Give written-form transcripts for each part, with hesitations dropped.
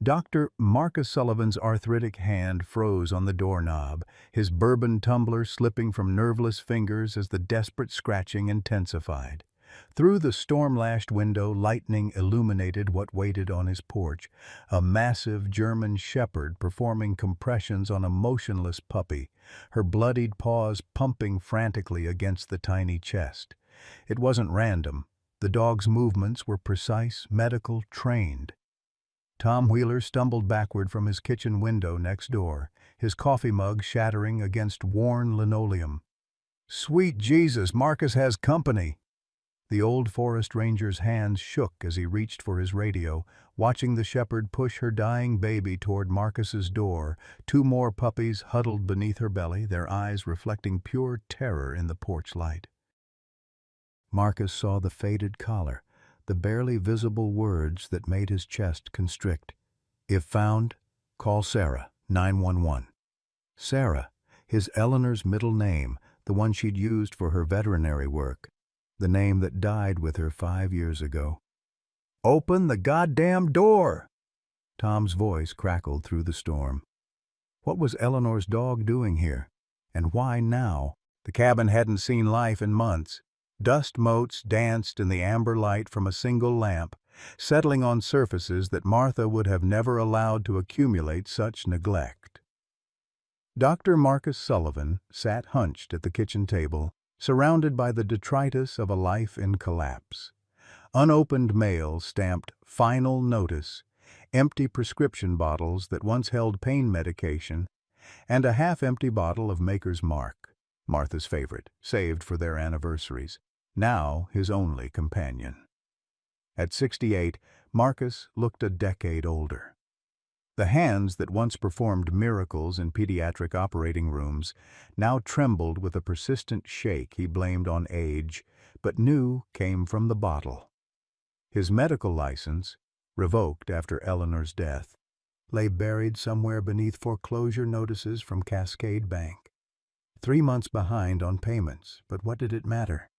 Dr. Marcus Sullivan's arthritic hand froze on the doorknob, his bourbon tumbler slipping from nerveless fingers as the desperate scratching intensified. Through the storm-lashed window, lightning illuminated what waited on his porch, a massive German shepherd performing compressions on a motionless puppy, her bloodied paws pumping frantically against the tiny chest. It wasn't random. The dog's movements were precise, medical, trained. Tom Wheeler stumbled backward from his kitchen window next door, his coffee mug shattering against worn linoleum. "Sweet Jesus, Marcus has company!" The old forest ranger's hands shook as he reached for his radio, watching the shepherd push her dying baby toward Marcus's door, two more puppies huddled beneath her belly, their eyes reflecting pure terror in the porch light. Marcus saw the faded collar, the barely visible words that made his chest constrict. "If found, call Sarah, 911. Sarah, his Eleanor's middle name, the one she'd used for her veterinary work, the name that died with her 5 years ago. "Open the goddamn door!" Tom's voice crackled through the storm. What was Eleanor's dog doing here? And why now? The cabin hadn't seen life in months. Dust motes danced in the amber light from a single lamp, settling on surfaces that Martha would have never allowed to accumulate such neglect. Dr. Marcus Sullivan sat hunched at the kitchen table, surrounded by the detritus of a life in collapse. Unopened mail stamped "Final Notice," empty prescription bottles that once held pain medication, and a half-empty bottle of Maker's Mark, Martha's favorite, saved for their anniversaries, now his only companion. At 68, Marcus looked a decade older. The hands that once performed miracles in pediatric operating rooms now trembled with a persistent shake he blamed on age, but knew came from the bottle. His medical license, revoked after Eleanor's death, lay buried somewhere beneath foreclosure notices from Cascade Bank. 3 months behind on payments, but what did it matter?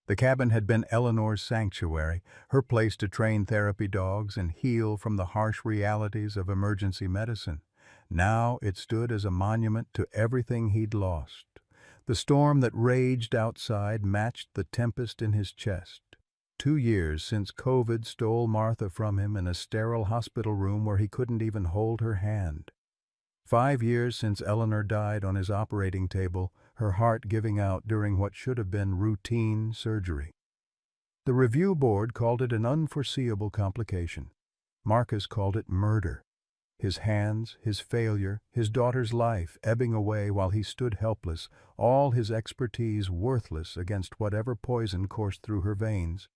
The cabin had been Eleanor's sanctuary, her place to train therapy dogs and heal from the harsh realities of emergency medicine. Now it stood as a monument to everything he'd lost. The storm that raged outside matched the tempest in his chest. 2 years since COVID stole Martha from him in a sterile hospital room where he couldn't even hold her hand. 5 years since Eleanor died on his operating table, her heart giving out during what should have been routine surgery. The review board called it an unforeseeable complication. Marcus called it murder. His hands, his failure, his daughter's life ebbing away while he stood helpless, all his expertise worthless against whatever poison coursed through her veins.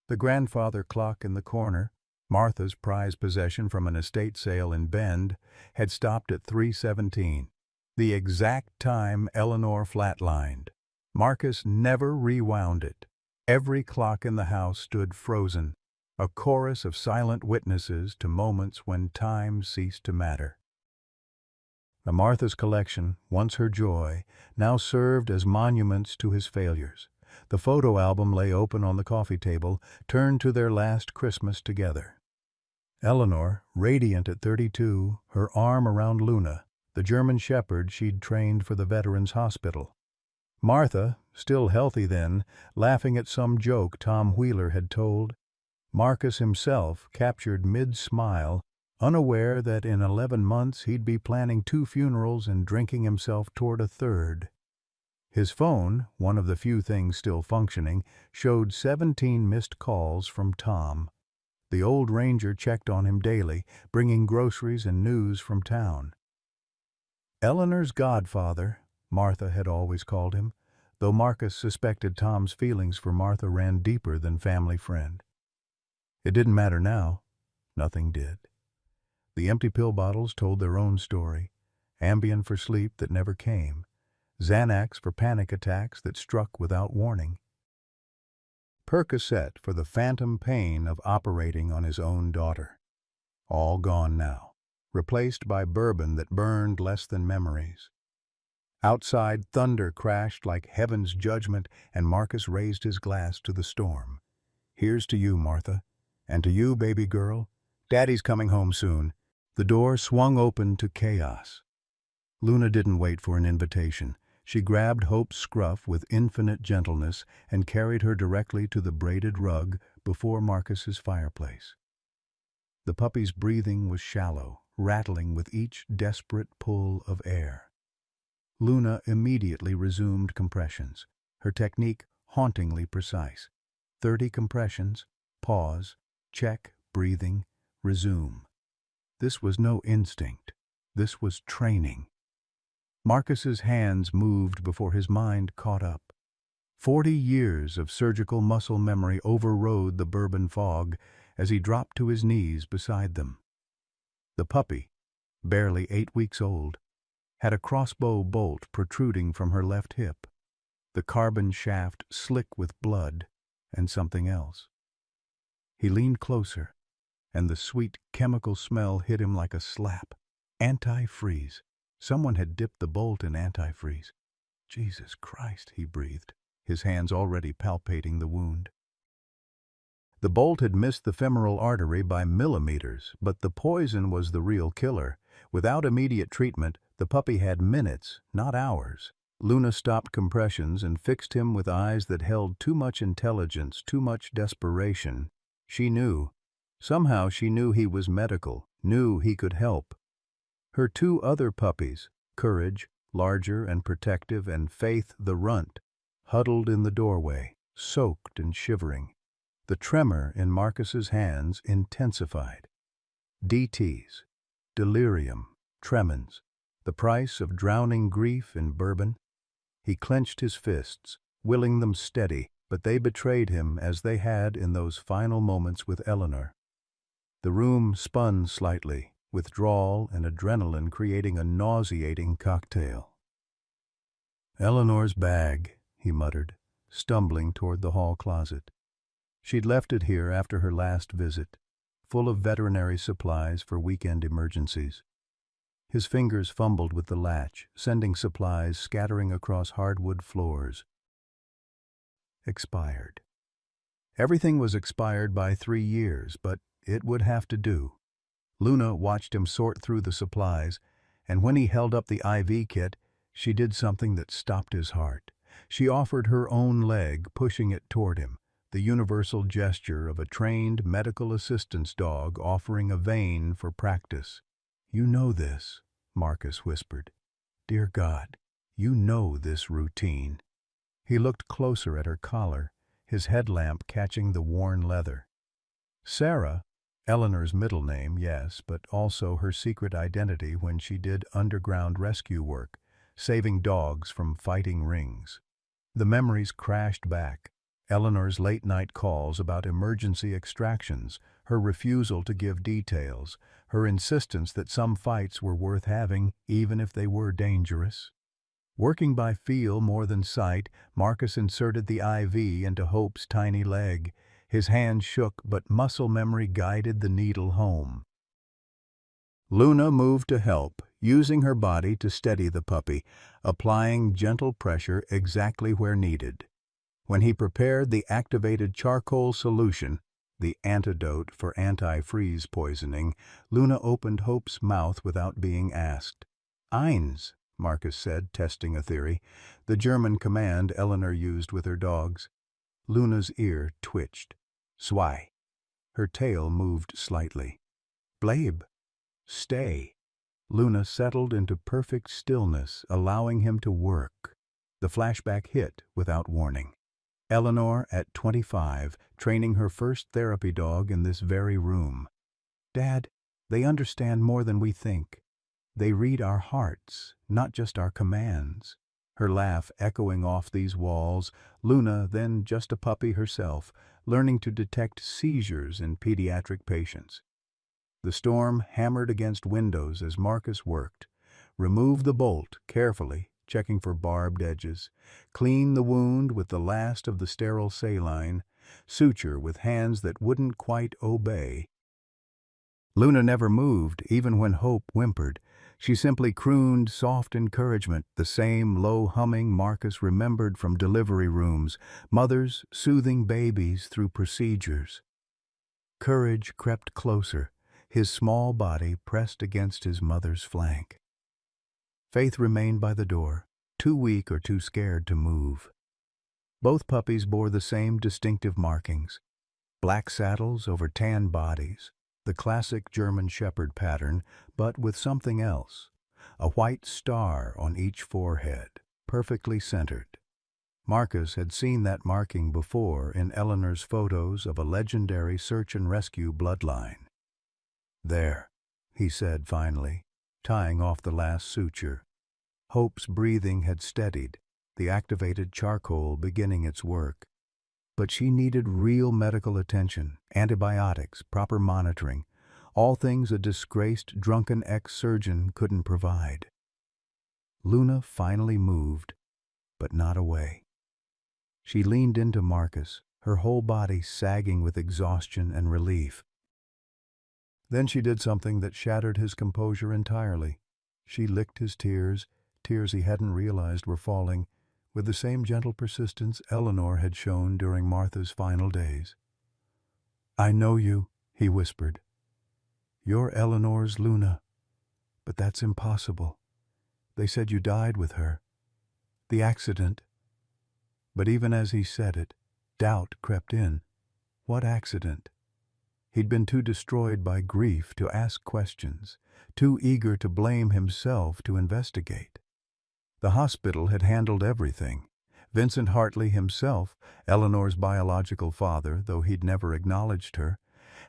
The grandfather clock in the corner, Martha's prized possession from an estate sale in Bend, had stopped at 3:17, the exact time Eleanor flatlined. Marcus never rewound it. Every clock in the house stood frozen, a chorus of silent witnesses to moments when time ceased to matter. The Martha's collection, once her joy, now served as monuments to his failures. The photo album lay open on the coffee table, turned to their last Christmas together. Eleanor, radiant at 32, her arm around Luna, the German shepherd she'd trained for the Veterans Hospital. Martha, still healthy then, laughing at some joke Tom Wheeler had told. Marcus himself, captured mid-smile, unaware that in 11 months he'd be planning 2 funerals and drinking himself toward a third. His phone, one of the few things still functioning, showed 17 missed calls from Tom. The old ranger checked on him daily, bringing groceries and news from town. Eleanor's godfather, Martha had always called him, though Marcus suspected Tom's feelings for Martha ran deeper than family friend. It didn't matter now. Nothing did. The empty pill bottles told their own story. Ambien for sleep that never came. Xanax for panic attacks that struck without warning. Percocet for the phantom pain of operating on his own daughter. All gone now, replaced by bourbon that burned less than memories. Outside, thunder crashed like heaven's judgment, and Marcus raised his glass to the storm. "Here's to you, Martha, and to you, baby girl, Daddy's coming home soon." The door swung open to chaos. Luna didn't wait for an invitation. She grabbed Hope's scruff with infinite gentleness and carried her directly to the braided rug before Marcus's fireplace. The puppy's breathing was shallow, rattling with each desperate pull of air. Luna immediately resumed compressions, her technique hauntingly precise. 30 compressions, pause, check, breathing, resume. This was no instinct. This was training. Marcus's hands moved before his mind caught up. 40 years of surgical muscle memory overrode the bourbon fog as he dropped to his knees beside them. The puppy, barely 8 weeks old, had a crossbow bolt protruding from her left hip, the carbon shaft slick with blood and something else. He leaned closer, and the sweet chemical smell hit him like a slap. Antifreeze. Someone had dipped the bolt in antifreeze. "Jesus Christ," he breathed, his hands already palpating the wound. The bolt had missed the femoral artery by millimeters, but the poison was the real killer. Without immediate treatment, the puppy had minutes, not hours. Luna stopped compressions and fixed him with eyes that held too much intelligence, too much desperation. She knew. Somehow she knew he was medical, knew he could help. Her 2 other puppies, Courage, larger and protective, and Faith the runt, huddled in the doorway, soaked and shivering. The tremor in Marcus's hands intensified. DTs, delirium, tremens, the price of drowning grief in bourbon. He clenched his fists, willing them steady, but they betrayed him as they had in those final moments with Eleanor. The room spun slightly, withdrawal and adrenaline creating a nauseating cocktail. "Eleanor's bag," he muttered, stumbling toward the hall closet. She'd left it here after her last visit, full of veterinary supplies for weekend emergencies. His fingers fumbled with the latch, sending supplies scattering across hardwood floors. Expired. Everything was expired by 3 years, but it would have to do. Luna watched him sort through the supplies, and when he held up the IV kit, she did something that stopped his heart. She offered her own leg, pushing it toward him, the universal gesture of a trained medical assistance dog offering a vein for practice. "You know this," Marcus whispered. "Dear God, you know this routine." He looked closer at her collar, his headlamp catching the worn leather. Sarah, Eleanor's middle name, yes, but also her secret identity when she did underground rescue work, saving dogs from fighting rings. The memories crashed back. Eleanor's late-night calls about emergency extractions, her refusal to give details, her insistence that some fights were worth having even if they were dangerous. Working by feel more than sight, Marcus inserted the IV into Hope's tiny leg. His hand shook, but muscle memory guided the needle home. Luna moved to help, using her body to steady the puppy, applying gentle pressure exactly where needed. When he prepared the activated charcoal solution, the antidote for antifreeze poisoning, Luna opened Hope's mouth without being asked. "Eins," Marcus said, testing a theory, the German command Eleanor used with her dogs. Luna's ear twitched. "Zwei." Her tail moved slightly. "Bleib." "Stay." Luna settled into perfect stillness, allowing him to work. The flashback hit without warning. Eleanor, at 25, training her first therapy dog in this very room. "Dad, they understand more than we think. They read our hearts, not just our commands." Her laugh echoing off these walls, Luna, then just a puppy herself, learning to detect seizures in pediatric patients. The storm hammered against windows as Marcus worked. Remove the bolt carefully, checking for barbed edges. Clean the wound with the last of the sterile saline. Suture with hands that wouldn't quite obey. Luna never moved, even when Hope whimpered. She simply crooned soft encouragement, the same low humming Marcus remembered from delivery rooms, mothers soothing babies through procedures. Courage crept closer, his small body pressed against his mother's flank. Faith remained by the door, too weak or too scared to move. Both puppies bore the same distinctive markings: black saddles over tan bodies, the classic German Shepherd pattern, but with something else: a white star on each forehead, perfectly centered. Marcus had seen that marking before in Eleanor's photos of a legendary search and rescue bloodline. "There," he said finally, tying off the last suture. Hope's breathing had steadied, the activated charcoal beginning its work. But she needed real medical attention, antibiotics, proper monitoring, all things a disgraced, drunken ex-surgeon couldn't provide. Luna finally moved, but not away. She leaned into Marcus, her whole body sagging with exhaustion and relief. Then she did something that shattered his composure entirely. She licked his tears, tears he hadn't realized were falling, with the same gentle persistence Eleanor had shown during Martha's final days. "I know you," he whispered. "You're Eleanor's Luna. But that's impossible. They said you died with her. The accident." But even as he said it, doubt crept in. What accident? He'd been too destroyed by grief to ask questions, too eager to blame himself to investigate. The hospital had handled everything. Vincent Hartley himself, Eleanor's biological father, though he'd never acknowledged her,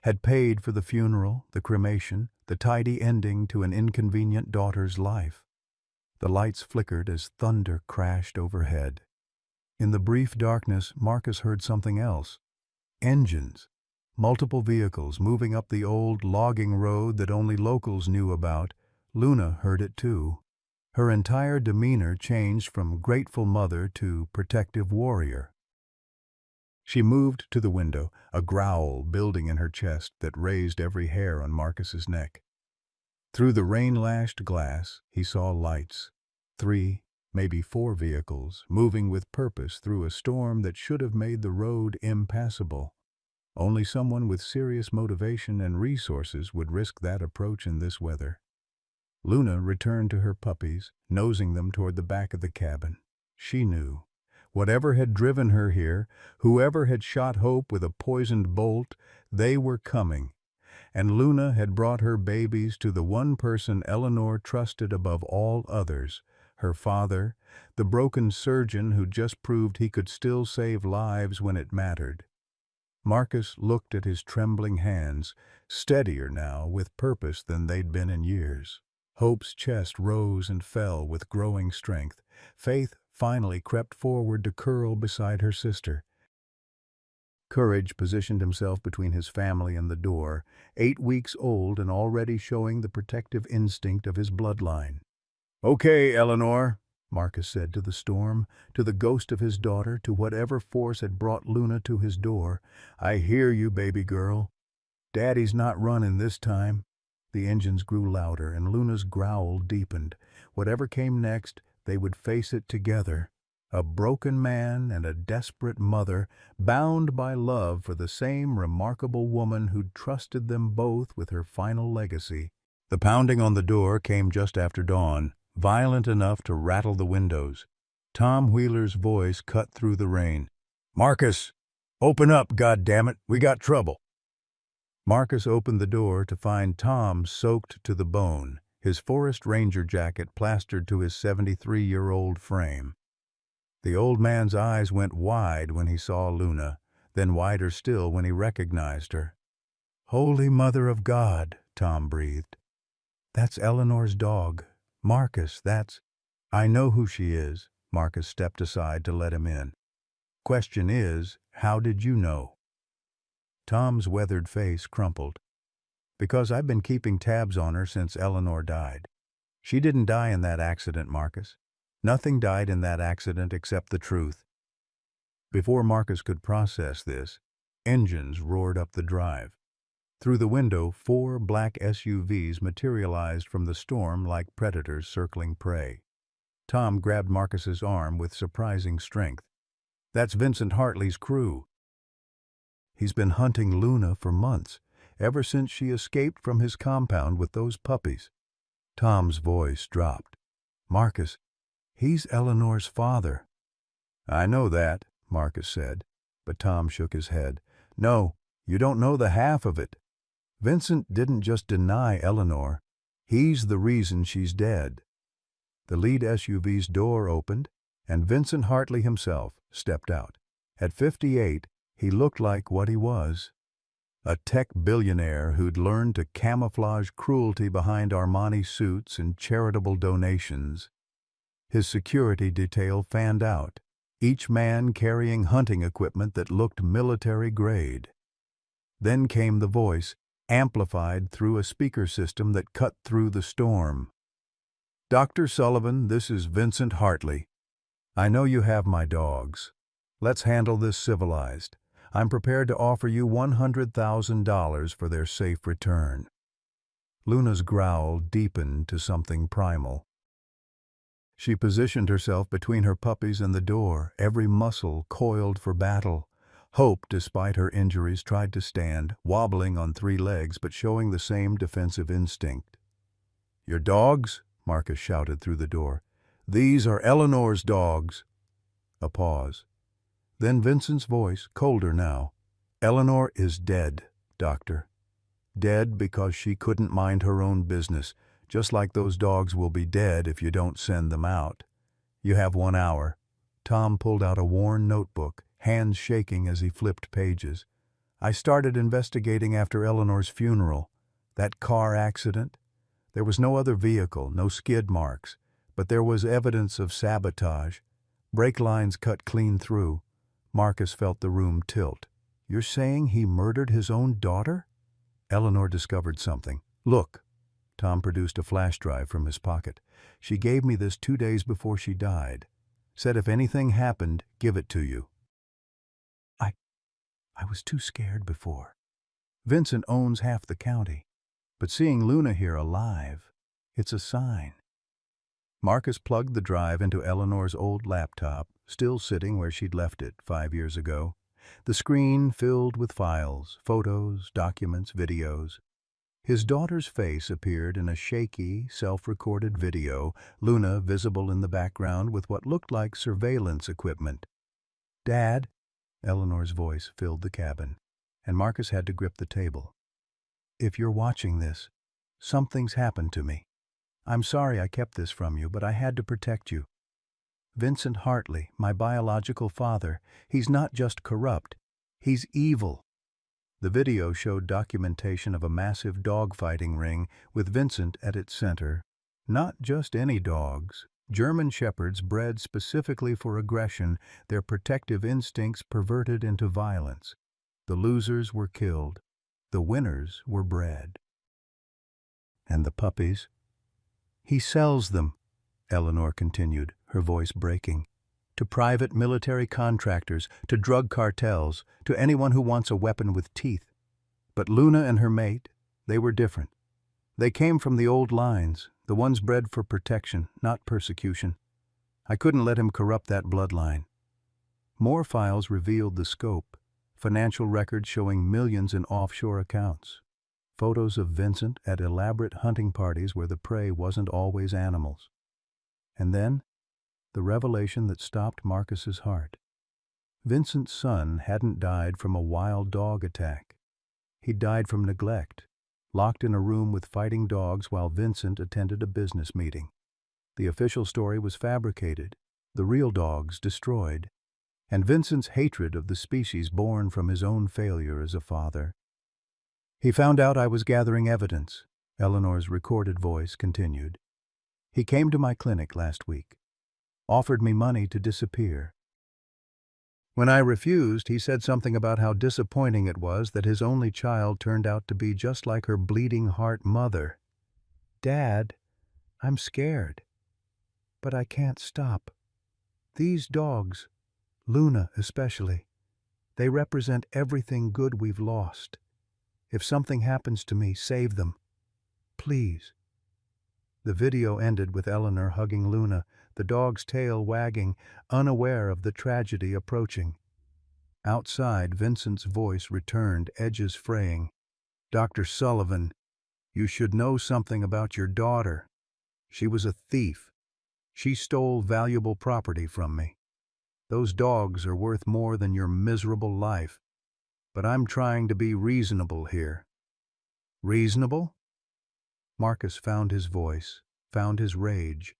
had paid for the funeral, the cremation, the tidy ending to an inconvenient daughter's life. The lights flickered as thunder crashed overhead. In the brief darkness, Marcus heard something else. Engines. Multiple vehicles moving up the old logging road that only locals knew about. Luna heard it too. Her entire demeanor changed from grateful mother to protective warrior. She moved to the window, a growl building in her chest that raised every hair on Marcus's neck. Through the rain-lashed glass, he saw lights. 3, maybe 4 vehicles, moving with purpose through a storm that should have made the road impassable. Only someone with serious motivation and resources would risk that approach in this weather. Luna returned to her puppies, nosing them toward the back of the cabin. She knew. Whatever had driven her here, whoever had shot Hope with a poisoned bolt, they were coming. And Luna had brought her babies to the one person Eleanor trusted above all others, her father, the broken surgeon who just proved he could still save lives when it mattered. Marcus looked at his trembling hands, steadier now with purpose than they'd been in years. Hope's chest rose and fell with growing strength. Faith finally crept forward to curl beside her sister. Courage positioned himself between his family and the door, 8 weeks old and already showing the protective instinct of his bloodline. "Okay, Eleanor," Marcus said to the storm, to the ghost of his daughter, to whatever force had brought Luna to his door. "I hear you, baby girl. Daddy's not running this time." The engines grew louder, and Luna's growl deepened. Whatever came next, they would face it together. A broken man and a desperate mother, bound by love for the same remarkable woman who'd trusted them both with her final legacy. The pounding on the door came just after dawn, violent enough to rattle the windows. Tom Wheeler's voice cut through the rain. "Marcus, open up, goddammit, we got trouble." Marcus opened the door to find Tom soaked to the bone, his forest ranger jacket plastered to his 73-year-old frame. The old man's eyes went wide when he saw Luna, then wider still when he recognized her. "Holy Mother of God," Tom breathed. "That's Eleanor's dog. Marcus, that's—" "I know who she is." Marcus stepped aside to let him in. "Question is, how did you know?" Tom's weathered face crumpled. "Because I've been keeping tabs on her since Eleanor died. She didn't die in that accident, Marcus. Nothing died in that accident except the truth." Before Marcus could process this, engines roared up the drive. Through the window, 4 black SUVs materialized from the storm like predators circling prey. Tom grabbed Marcus's arm with surprising strength. "That's Vincent Hartley's crew. He's been hunting Luna for months. ever since she escaped from his compound with those puppies. Tom's voice dropped. "Marcus, he's Eleanor's father." "I know that," Marcus said, but Tom shook his head. "No, you don't know the half of it. Vincent didn't just deny Eleanor. He's the reason she's dead." The lead SUV's door opened, and Vincent Hartley himself stepped out. At 58, he looked like what he was. A tech billionaire who'd learned to camouflage cruelty behind Armani suits and charitable donations. His security detail fanned out, each man carrying hunting equipment that looked military-grade. Then came the voice, amplified through a speaker system that cut through the storm. "Dr. Sullivan, this is Vincent Hartley. I know you have my dogs. Let's handle this civilized. I'm prepared to offer you $100,000 for their safe return." Luna's growl deepened to something primal. She positioned herself between her puppies and the door, every muscle coiled for battle. Hope, despite her injuries, tried to stand, wobbling on 3 legs but showing the same defensive instinct. "Your dogs?" Marcus shouted through the door. "These are Eleanor's dogs." A pause. Then Vincent's voice, colder now. "Eleanor is dead, Doctor. Dead because she couldn't mind her own business, just like those dogs will be dead if you don't send them out. You have 1 hour." Tom pulled out a worn notebook, hands shaking as he flipped pages. "I started investigating after Eleanor's funeral. That car accident. There was no other vehicle, no skid marks, but there was evidence of sabotage. Brake lines cut clean through." Marcus felt the room tilt. "You're saying he murdered his own daughter?" Eleanor discovered something. "Look." Tom produced a flash drive from his pocket. "She gave me this 2 days before she died. Said if anything happened, give it to you." I was too scared before. Vincent owns half the county. But seeing Luna here alive, it's a sign. Marcus plugged the drive into Eleanor's old laptop, still sitting where she'd left it 5 years ago. The screen filled with files, photos, documents, videos. His daughter's face appeared in a shaky, self-recorded video, Luna visible in the background with what looked like surveillance equipment. "Dad?" Eleanor's voice filled the cabin, and Marcus had to grip the table. "If you're watching this, something's happened to me. I'm sorry I kept this from you, but I had to protect you. Vincent Hartley, my biological father, he's not just corrupt, he's evil." The video showed documentation of a massive dogfighting ring with Vincent at its center. Not just any dogs. German shepherds bred specifically for aggression, their protective instincts perverted into violence. The losers were killed. The winners were bred. "And the puppies?" "He sells them," Eleanor continued, her voice breaking. "To private military contractors, to drug cartels, to anyone who wants a weapon with teeth. But Luna and her mate, they were different. They came from the old lines, the ones bred for protection, not persecution. I couldn't let him corrupt that bloodline." More files revealed the scope, financial records showing millions in offshore accounts. Photos of Vincent at elaborate hunting parties where the prey wasn't always animals. And then, the revelation that stopped Marcus's heart. Vincent's son hadn't died from a wild dog attack. He'd died from neglect, locked in a room with fighting dogs while Vincent attended a business meeting. The official story was fabricated, the real dogs destroyed, and Vincent's hatred of the species born from his own failure as a father. "He found out I was gathering evidence," Eleanor's recorded voice continued. "He came to my clinic last week, offered me money to disappear. When I refused, he said something about how disappointing it was that his only child turned out to be just like her bleeding heart mother. Dad, I'm scared, but I can't stop. These dogs, Luna especially, they represent everything good we've lost. If something happens to me, save them. Please." The video ended with Eleanor hugging Luna, the dog's tail wagging, unaware of the tragedy approaching. Outside, Vincent's voice returned, edges fraying. "Dr. Sullivan, you should know something about your daughter. She was a thief. She stole valuable property from me. Those dogs are worth more than your miserable life. But I'm trying to be reasonable here." "Reasonable?" Marcus found his voice, found his rage.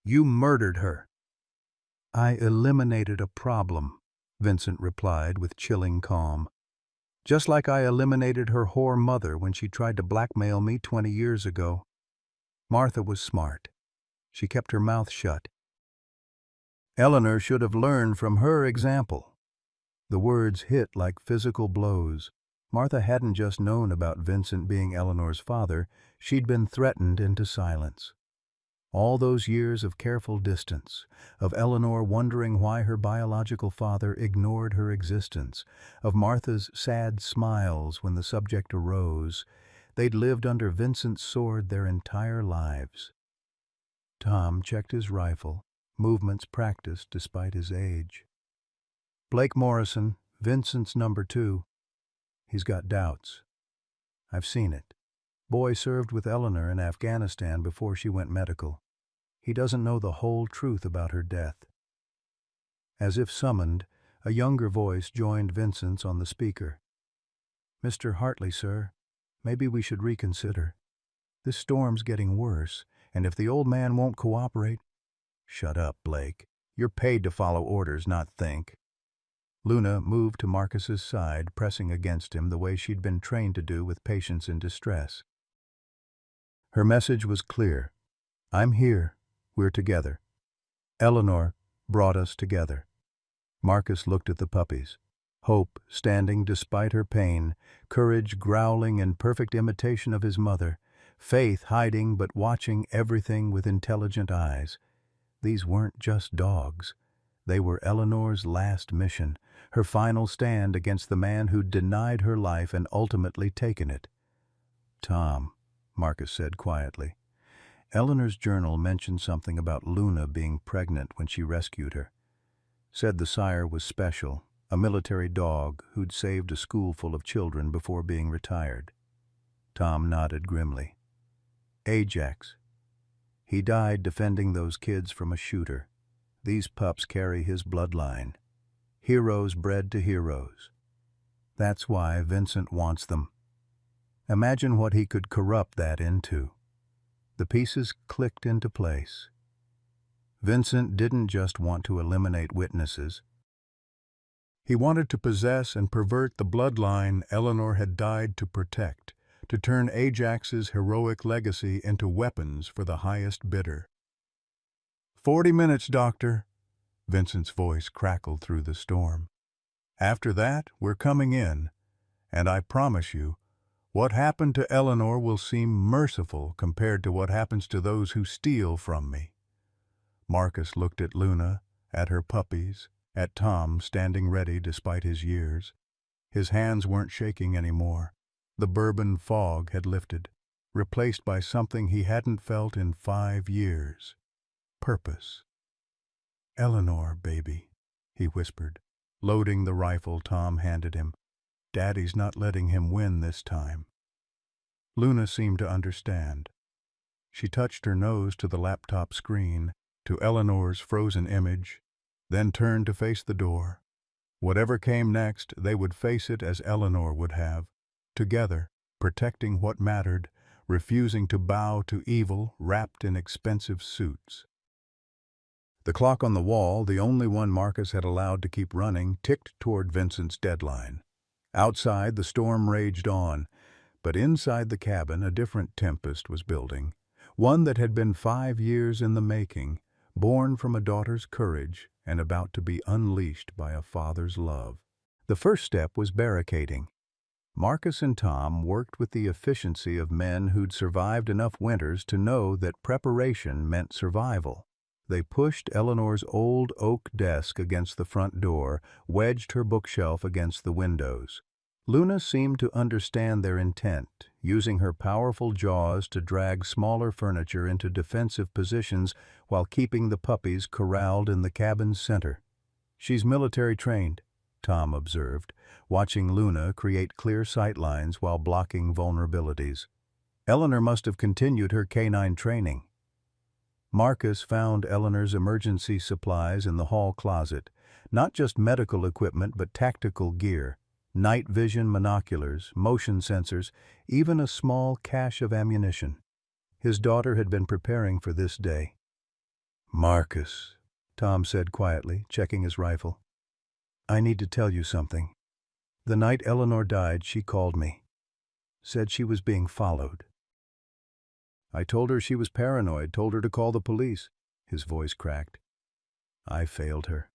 "You murdered her." "I eliminated a problem," Vincent replied with chilling calm. "Just like I eliminated her whore mother when she tried to blackmail me 20 years ago. Martha was smart. She kept her mouth shut. Eleanor should have learned from her example." The words hit like physical blows. Martha hadn't just known about Vincent being Eleanor's father, she'd been threatened into silence. All those years of careful distance, of Eleanor wondering why her biological father ignored her existence, of Martha's sad smiles when the subject arose, they'd lived under Vincent's sword their entire lives. Tom checked his rifle, movements practiced despite his age. "Blake Morrison, Vincent's number 2. He's got doubts. I've seen it. Boy served with Eleanor in Afghanistan before she went medical. He doesn't know the whole truth about her death." As if summoned, a younger voice joined Vincent's on the speaker. "Mr. Hartley, sir, maybe we should reconsider. This storm's getting worse, and if the old man won't cooperate—" "Shut up, Blake. You're paid to follow orders, not think." Luna moved to Marcus's side, pressing against him the way she'd been trained to do with patients in distress. Her message was clear. "I'm here. We're together. Eleanor brought us together." Marcus looked at the puppies. Hope standing despite her pain, Courage growling in perfect imitation of his mother, Faith hiding but watching everything with intelligent eyes. These weren't just dogs. They were Eleanor's last mission, her final stand against the man who'd denied her life and ultimately taken it. "Tom," Marcus said quietly, "Eleanor's journal mentioned something about Luna being pregnant when she rescued her. Said the sire was special, a military dog who'd saved a school full of children before being retired." Tom nodded grimly. "Ajax. He died defending those kids from a shooter. These pups carry his bloodline. Heroes bred to heroes. That's why Vincent wants them. Imagine what he could corrupt that into." The pieces clicked into place. Vincent didn't just want to eliminate witnesses. He wanted to possess and pervert the bloodline Eleanor had died to protect, to turn Ajax's heroic legacy into weapons for the highest bidder. 40 minutes, Doctor." Vincent's voice crackled through the storm. "After that, we're coming in, and I promise you, what happened to Eleanor will seem merciful compared to what happens to those who steal from me." Marcus looked at Luna, at her puppies, at Tom standing ready despite his years. His hands weren't shaking anymore. The bourbon fog had lifted, replaced by something he hadn't felt in 5 years. Purpose. "Eleanor, baby," he whispered, loading the rifle Tom handed him. "Daddy's not letting him win this time." Luna seemed to understand. She touched her nose to the laptop screen, to Eleanor's frozen image, then turned to face the door. Whatever came next, they would face it as Eleanor would have, together, protecting what mattered, refusing to bow to evil wrapped in expensive suits. The clock on the wall, the only one Marcus had allowed to keep running, ticked toward Vincent's deadline. Outside, the storm raged on, but inside the cabin a different tempest was building, one that had been 5 years in the making, born from a daughter's courage and about to be unleashed by a father's love. The first step was barricading. Marcus and Tom worked with the efficiency of men who'd survived enough winters to know that preparation meant survival. They pushed Eleanor's old oak desk against the front door, wedged her bookshelf against the windows. Luna seemed to understand their intent, using her powerful jaws to drag smaller furniture into defensive positions while keeping the puppies corralled in the cabin's center. "She's military trained," Tom observed, watching Luna create clear sightlines while blocking vulnerabilities. Eleanor must have continued her canine training. Marcus found Eleanor's emergency supplies in the hall closet, not just medical equipment but tactical gear, night vision monoculars, motion sensors, even a small cache of ammunition. His daughter had been preparing for this day. "Marcus," Tom said quietly, checking his rifle. "I need to tell you something. The night Eleanor died, she called me. Said she was being followed." "I told her she was paranoid, told her to call the police." His voice cracked. "I failed her."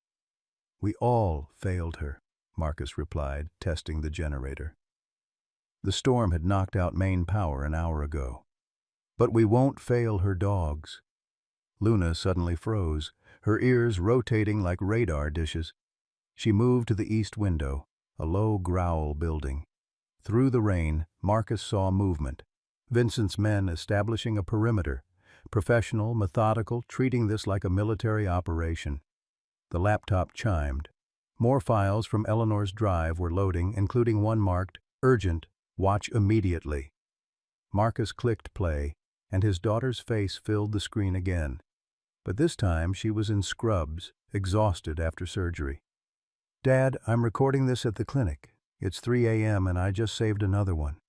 "We all failed her," Marcus replied, testing the generator. "The storm had knocked out main power an hour ago. But we won't fail her dogs." Luna suddenly froze, her ears rotating like radar dishes. She moved to the east window, a low growl building. Through the rain, Marcus saw movement. Vincent's men establishing a perimeter, professional, methodical, treating this like a military operation. The laptop chimed. More files from Eleanor's drive were loading, including one marked, "Urgent, watch immediately." Marcus clicked play, and his daughter's face filled the screen again. But this time she was in scrubs, exhausted after surgery. "Dad, I'm recording this at the clinic. It's 3 a.m. and I just saved another one.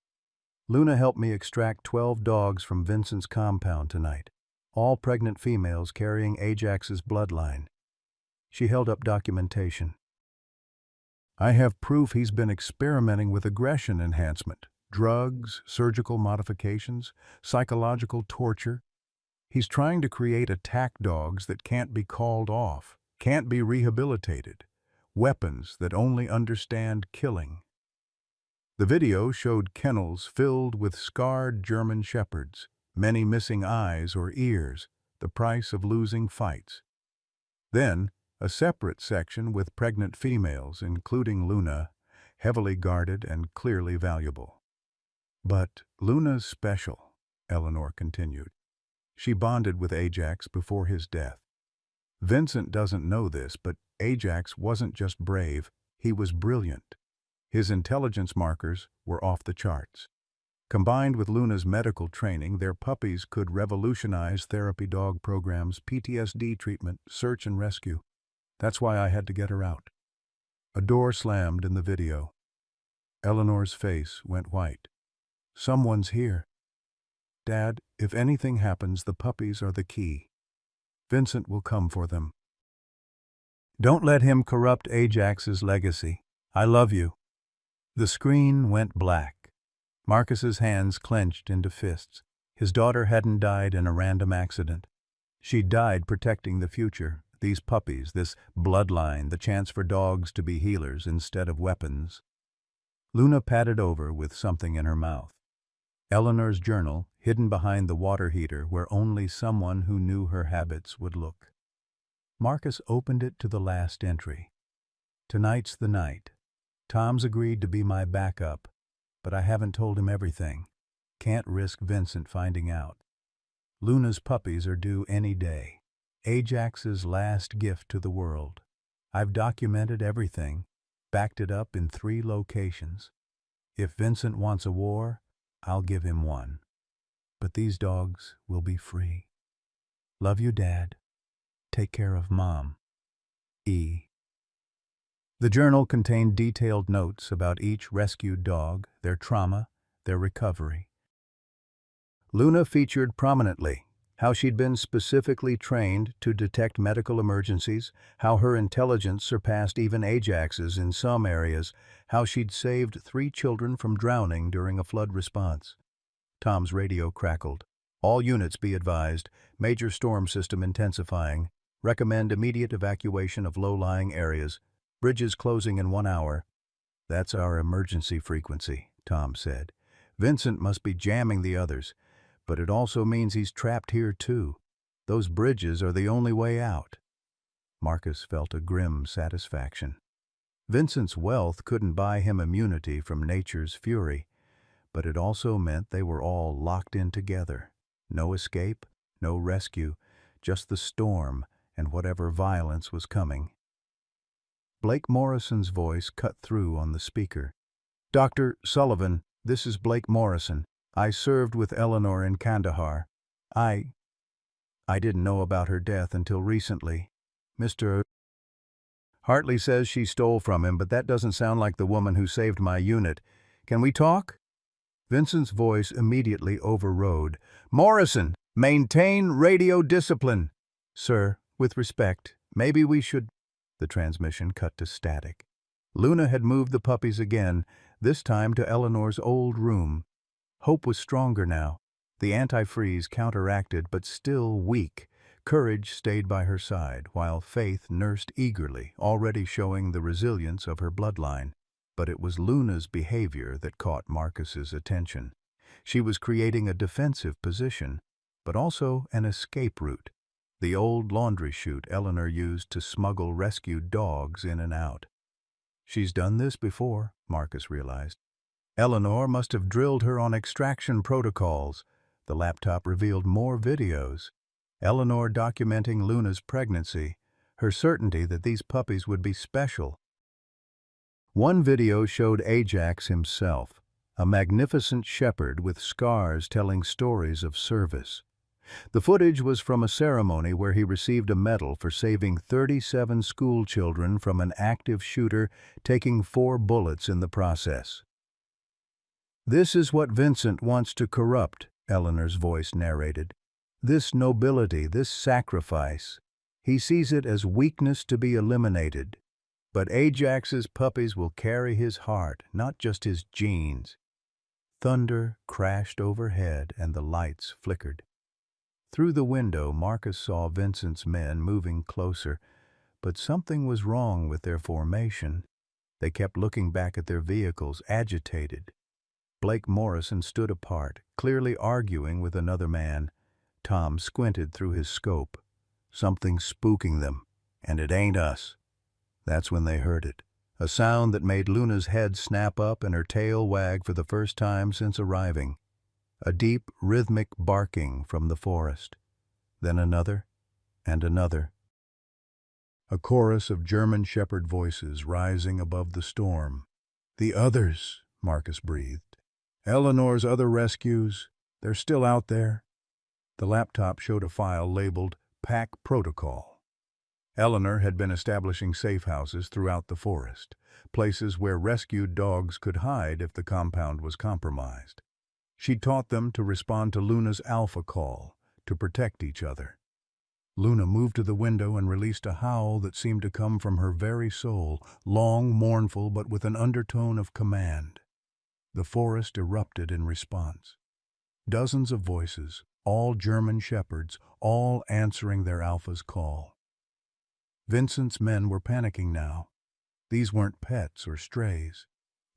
Luna helped me extract 12 dogs from Vincent's compound tonight, all pregnant females carrying Ajax's bloodline." She held up documentation. "I have proof he's been experimenting with aggression enhancement, drugs, surgical modifications, psychological torture. He's trying to create attack dogs that can't be called off, can't be rehabilitated, weapons that only understand killing." The video showed kennels filled with scarred German shepherds, many missing eyes or ears, the price of losing fights. Then, a separate section with pregnant females, including Luna, heavily guarded and clearly valuable. "But Luna's special," Eleanor continued. "She bonded with Ajax before his death. Vincent doesn't know this, but Ajax wasn't just brave, he was brilliant. His intelligence markers were off the charts. Combined with Luna's medical training, their puppies could revolutionize therapy dog programs, PTSD treatment, search and rescue. That's why I had to get her out." A door slammed in the video. Eleanor's face went white. "Someone's here. Dad, if anything happens, the puppies are the key. Vincent will come for them. Don't let him corrupt Ajax's legacy. I love you." The screen went black. Marcus's hands clenched into fists. His daughter hadn't died in a random accident. She'd died protecting the future, these puppies, this bloodline, the chance for dogs to be healers instead of weapons. Luna patted over with something in her mouth. Eleanor's journal, hidden behind the water heater where only someone who knew her habits would look. Marcus opened it to the last entry. "Tonight's the night. Tom's agreed to be my backup, but I haven't told him everything. Can't risk Vincent finding out. Luna's puppies are due any day. Ajax's last gift to the world. I've documented everything, backed it up in 3 locations. If Vincent wants a war, I'll give him one. But these dogs will be free. Love you, Dad. Take care of Mom. E." The journal contained detailed notes about each rescued dog, their trauma, their recovery. Luna featured prominently how she'd been specifically trained to detect medical emergencies, how her intelligence surpassed even Ajax's in some areas, how she'd saved 3 children from drowning during a flood response. Tom's radio crackled. "All units be advised, major storm system intensifying. Recommend immediate evacuation of low-lying areas. Bridges closing in 1 hour." "That's our emergency frequency," Tom said. "Vincent must be jamming the others, but it also means he's trapped here too. Those bridges are the only way out." Marcus felt a grim satisfaction. Vincent's wealth couldn't buy him immunity from nature's fury, but it also meant they were all locked in together. No escape, no rescue, just the storm and whatever violence was coming. Blake Morrison's voice cut through on the speaker. "Dr. Sullivan, this is Blake Morrison. I served with Eleanor in Kandahar. I didn't know about her death until recently. Mr. Hartley says she stole from him, but that doesn't sound like the woman who saved my unit. Can we talk?" Vincent's voice immediately overrode. "Morrison, maintain radio discipline." "Sir, with respect, maybe we should—" The transmission cut to static. Luna had moved the puppies again, this time to Eleanor's old room. Hope was stronger now. The antifreeze counteracted, but still weak. Courage stayed by her side, while Faith nursed eagerly, already showing the resilience of her bloodline. But it was Luna's behavior that caught Marcus's attention. She was creating a defensive position, but also an escape route. The old laundry chute Eleanor used to smuggle rescued dogs in and out. She's done this before, Marcus realized. Eleanor must have drilled her on extraction protocols. The laptop revealed more videos. Eleanor documenting Luna's pregnancy, her certainty that these puppies would be special. One video showed Ajax himself, a magnificent shepherd with scars telling stories of service. The footage was from a ceremony where he received a medal for saving 37 school children from an active shooter, taking 4 bullets in the process. "This is what Vincent wants to corrupt," Eleanor's voice narrated. "This nobility, this sacrifice. He sees it as weakness to be eliminated. But Ajax's puppies will carry his heart, not just his genes." Thunder crashed overhead and the lights flickered. Through the window, Marcus saw Vincent's men moving closer, but something was wrong with their formation. They kept looking back at their vehicles, agitated. Blake Morrison stood apart, clearly arguing with another man. Tom squinted through his scope. "Something's spooking them, and it ain't us." That's when they heard it, a sound that made Luna's head snap up and her tail wag for the first time since arriving. A deep, rhythmic barking from the forest. Then another, and another. A chorus of German shepherd voices rising above the storm. "The others," Marcus breathed. "Eleanor's other rescues, they're still out there." The laptop showed a file labeled Pack Protocol. Eleanor had been establishing safe houses throughout the forest, places where rescued dogs could hide if the compound was compromised. She taught them to respond to Luna's alpha call, to protect each other. Luna moved to the window and released a howl that seemed to come from her very soul, long, mournful, but with an undertone of command. The forest erupted in response. Dozens of voices, all German shepherds, all answering their alpha's call. Vincent's men were panicking now. These weren't pets or strays.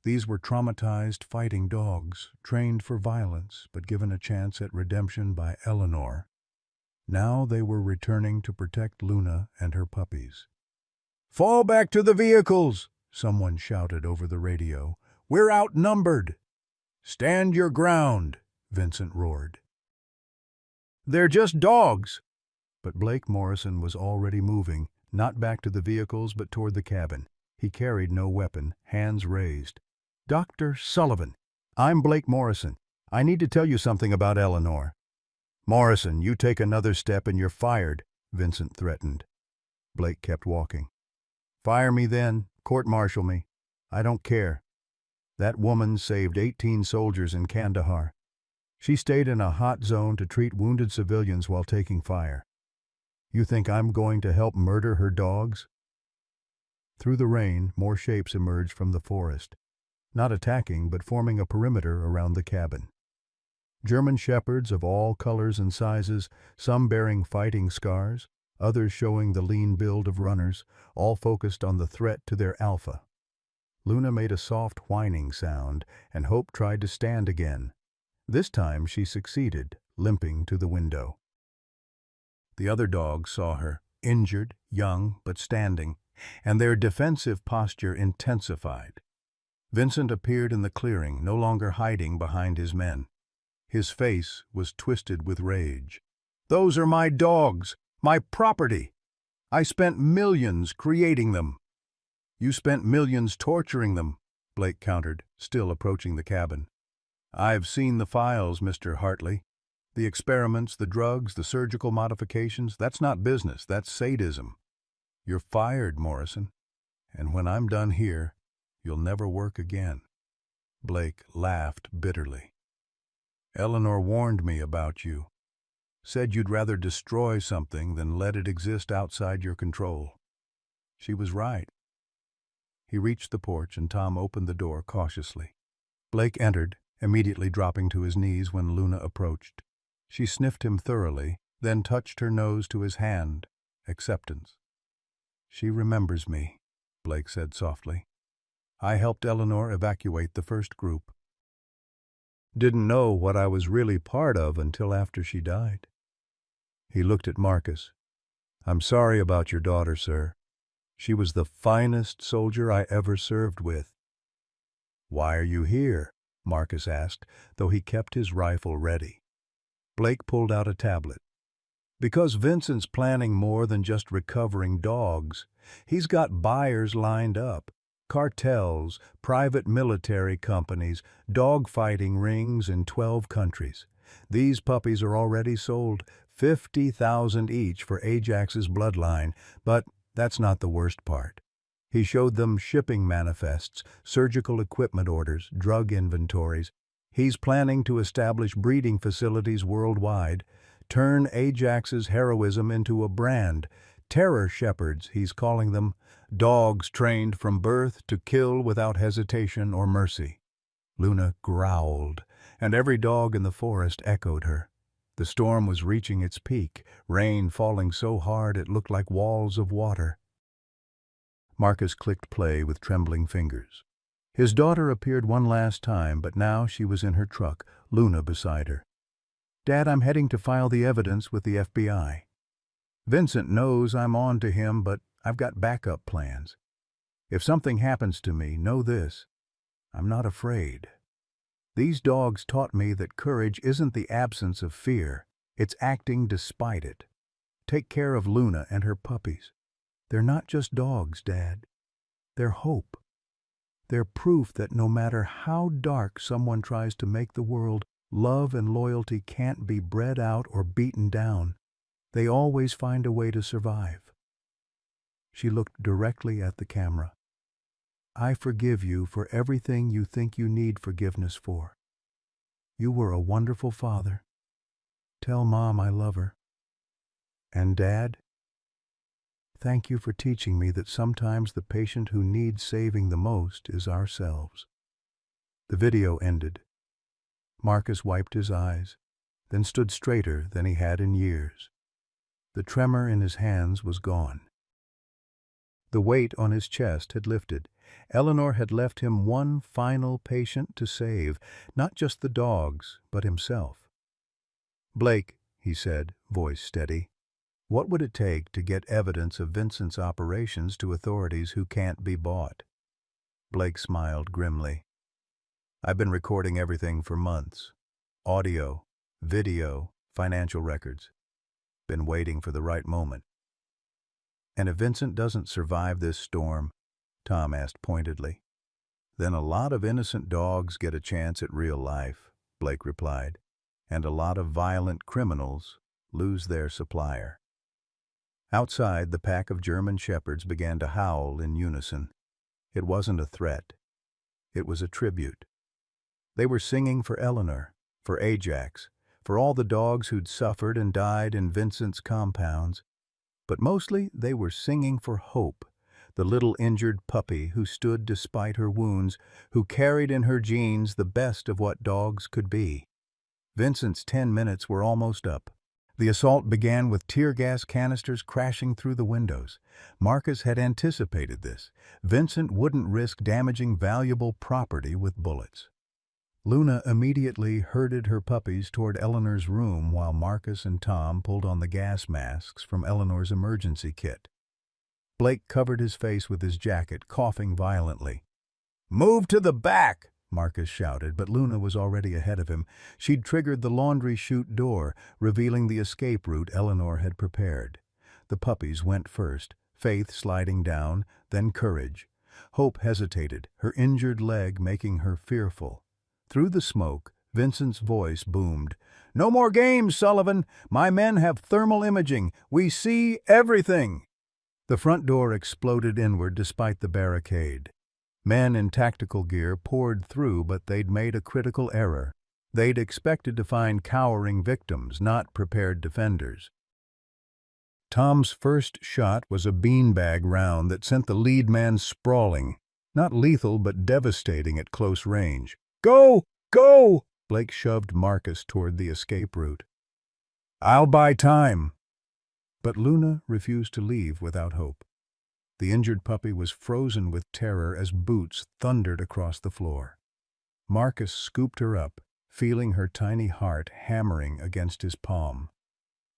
These were traumatized fighting dogs, trained for violence, but given a chance at redemption by Eleanor. Now they were returning to protect Luna and her puppies. "Fall back to the vehicles!" someone shouted over the radio. "We're outnumbered!" "Stand your ground!" Vincent roared. "They're just dogs!" But Blake Morrison was already moving, not back to the vehicles but toward the cabin. He carried no weapon, hands raised. "Dr. Sullivan, I'm Blake Morrison. I need to tell you something about Eleanor." "Morrison, you take another step and you're fired," Vincent threatened. Blake kept walking. "Fire me then, court-martial me. I don't care. That woman saved 18 soldiers in Kandahar. She stayed in a hot zone to treat wounded civilians while taking fire. You think I'm going to help murder her dogs?" Through the rain, more shapes emerged from the forest, not attacking but forming a perimeter around the cabin. German shepherds of all colors and sizes, some bearing fighting scars, others showing the lean build of runners, all focused on the threat to their alpha. Luna made a soft whining sound, and Hope tried to stand again. This time she succeeded, limping to the window. The other dogs saw her, injured, young, but standing, and their defensive posture intensified. Vincent appeared in the clearing, no longer hiding behind his men. His face was twisted with rage. "Those are my dogs, my property. I spent millions creating them." You spent millions torturing them, Blake countered, still approaching the cabin. I've seen the files, Mr. Hartley. The experiments, the drugs, the surgical modifications, that's not business, that's sadism. You're fired, Morrison. And when I'm done here, you'll never work again. Blake laughed bitterly. Eleanor warned me about you. Said you'd rather destroy something than let it exist outside your control. She was right. He reached the porch and Tom opened the door cautiously. Blake entered, immediately dropping to his knees when Luna approached. She sniffed him thoroughly, then touched her nose to his hand. Acceptance. She remembers me, Blake said softly. I helped Eleanor evacuate the first group. Didn't know what I was really part of until after she died. He looked at Marcus. I'm sorry about your daughter, sir. She was the finest soldier I ever served with. Why are you here? Marcus asked, though he kept his rifle ready. Blake pulled out a tablet. Because Vincent's planning more than just recovering dogs. He's got buyers lined up. Cartels, private military companies, dog-fighting rings in 12 countries. These puppies are already sold, 50,000 each for Ajax's bloodline, but that's not the worst part. He showed them shipping manifests, surgical equipment orders, drug inventories. He's planning to establish breeding facilities worldwide, turn Ajax's heroism into a brand. Terror shepherds, he's calling them, dogs trained from birth to kill without hesitation or mercy. Luna growled, and every dog in the forest echoed her. The storm was reaching its peak, rain falling so hard it looked like walls of water. Marcus clicked play with trembling fingers. His daughter appeared one last time, but now she was in her truck, Luna beside her. Dad, I'm heading to file the evidence with the FBI. Vincent knows I'm on to him, but I've got backup plans. If something happens to me, know this. I'm not afraid. These dogs taught me that courage isn't the absence of fear, it's acting despite it. Take care of Luna and her puppies. They're not just dogs, Dad. They're hope. They're proof that no matter how dark someone tries to make the world, love and loyalty can't be bred out or beaten down. They always find a way to survive. She looked directly at the camera. I forgive you for everything you think you need forgiveness for. You were a wonderful father. Tell Mom I love her. And Dad, thank you for teaching me that sometimes the patient who needs saving the most is ourselves. The video ended. Marcus wiped his eyes, then stood straighter than he had in years. The tremor in his hands was gone. The weight on his chest had lifted. Eleanor had left him one final patient to save, not just the dogs, but himself. Blake, he said, voice steady, what would it take to get evidence of Vincent's operations to authorities who can't be bought? Blake smiled grimly. I've been recording everything for months. Audio, video, financial records. Been waiting for the right moment. And if Vincent doesn't survive this storm, Tom asked pointedly, then a lot of innocent dogs get a chance at real life, Blake replied, and a lot of violent criminals lose their supplier. Outside, the pack of German shepherds began to howl in unison. It wasn't a threat. It was a tribute. They were singing for Eleanor, for Ajax, for all the dogs who'd suffered and died in Vincent's compounds. But mostly they were singing for Hope, the little injured puppy who stood despite her wounds, who carried in her genes the best of what dogs could be. Vincent's 10 minutes were almost up. The assault began with tear gas canisters crashing through the windows. Marcus had anticipated this. Vincent wouldn't risk damaging valuable property with bullets. Luna immediately herded her puppies toward Eleanor's room while Marcus and Tom pulled on the gas masks from Eleanor's emergency kit. Blake covered his face with his jacket, coughing violently. "Move to the back!" Marcus shouted, but Luna was already ahead of him. She'd triggered the laundry chute door, revealing the escape route Eleanor had prepared. The puppies went first, Faith sliding down, then Courage. Hope hesitated, her injured leg making her fearful. Through the smoke, Vincent's voice boomed. "No more games, Sullivan! My men have thermal imaging. We see everything!" The front door exploded inward despite the barricade. Men in tactical gear poured through, but they'd made a critical error. They'd expected to find cowering victims, not prepared defenders. Tom's first shot was a beanbag round that sent the lead man sprawling. Not lethal, but devastating at close range. "Go! Go!" Blake shoved Marcus toward the escape route. "I'll buy time." But Luna refused to leave without hope. The injured puppy was frozen with terror as boots thundered across the floor. Marcus scooped her up, feeling her tiny heart hammering against his palm.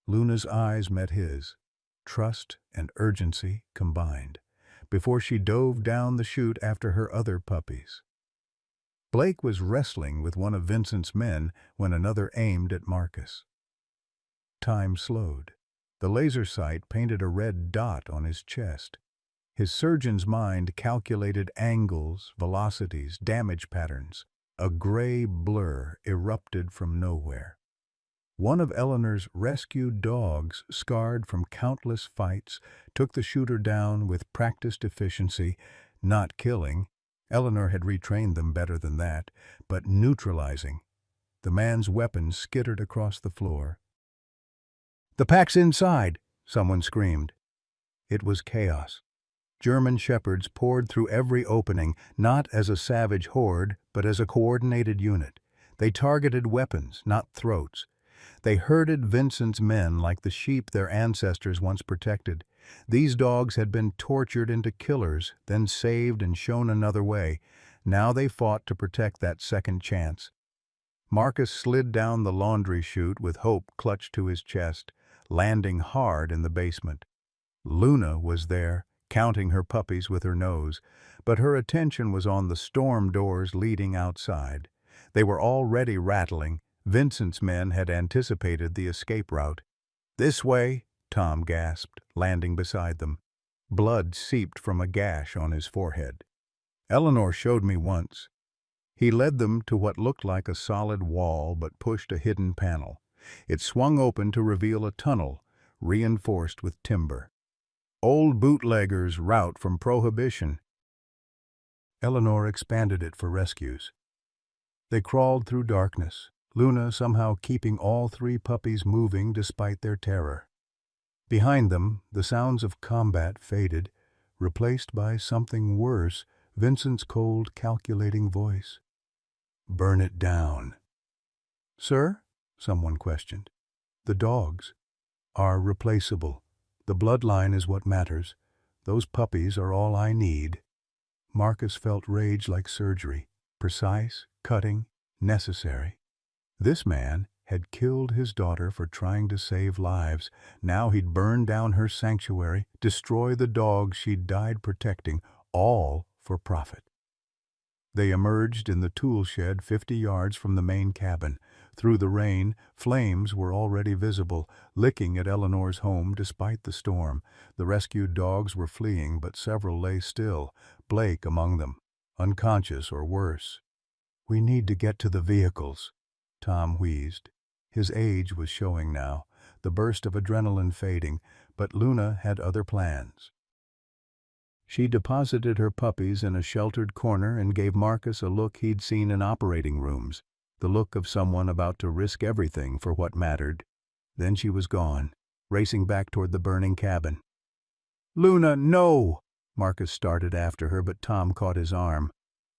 Luna's eyes met his, trust and urgency combined, before she dove down the chute after her other puppies. Blake was wrestling with one of Vincent's men when another aimed at Marcus. Time slowed. The laser sight painted a red dot on his chest. His surgeon's mind calculated angles, velocities, damage patterns. A gray blur erupted from nowhere. One of Eleanor's rescued dogs, scarred from countless fights, took the shooter down with practiced efficiency, not killing. Eleanor had retrained them better than that, but neutralizing. The man's weapon skittered across the floor. "The pack's inside!" someone screamed. It was chaos. German shepherds poured through every opening, not as a savage horde, but as a coordinated unit. They targeted weapons, not throats. They herded Vincent's men like the sheep their ancestors once protected. These dogs had been tortured into killers, then saved and shown another way. Now they fought to protect that second chance. Marcus slid down the laundry chute with hope clutched to his chest, landing hard in the basement. Luna was there, counting her puppies with her nose, but her attention was on the storm doors leading outside. They were already rattling. Vincent's men had anticipated the escape route. "This way," Tom gasped, landing beside them. Blood seeped from a gash on his forehead. "Eleanor showed me once." He led them to what looked like a solid wall but pushed a hidden panel. It swung open to reveal a tunnel, reinforced with timber. "Old bootleggers' route from Prohibition." Eleanor expanded it for rescues. They crawled through darkness, Luna somehow keeping all three puppies moving despite their terror. Behind them, the sounds of combat faded, replaced by something worse, Vincent's cold, calculating voice. "Burn it down." "Sir?" someone questioned. "The dogs are replaceable. The bloodline is what matters. Those puppies are all I need." Marcus felt rage like surgery, precise, cutting, necessary. This man had killed his daughter for trying to save lives. Now he'd burn down her sanctuary, destroy the dogs she'd died protecting, all for profit. They emerged in the tool shed 50 yards from the main cabin. Through the rain, flames were already visible, licking at Eleanor's home despite the storm. The rescued dogs were fleeing, but several lay still, Blake among them, unconscious or worse. "We need to get to the vehicles," Tom wheezed. His age was showing now, the burst of adrenaline fading, but Luna had other plans. She deposited her puppies in a sheltered corner and gave Marcus a look he'd seen in operating rooms, the look of someone about to risk everything for what mattered. Then she was gone, racing back toward the burning cabin. "Luna, no!" Marcus started after her, but Tom caught his arm.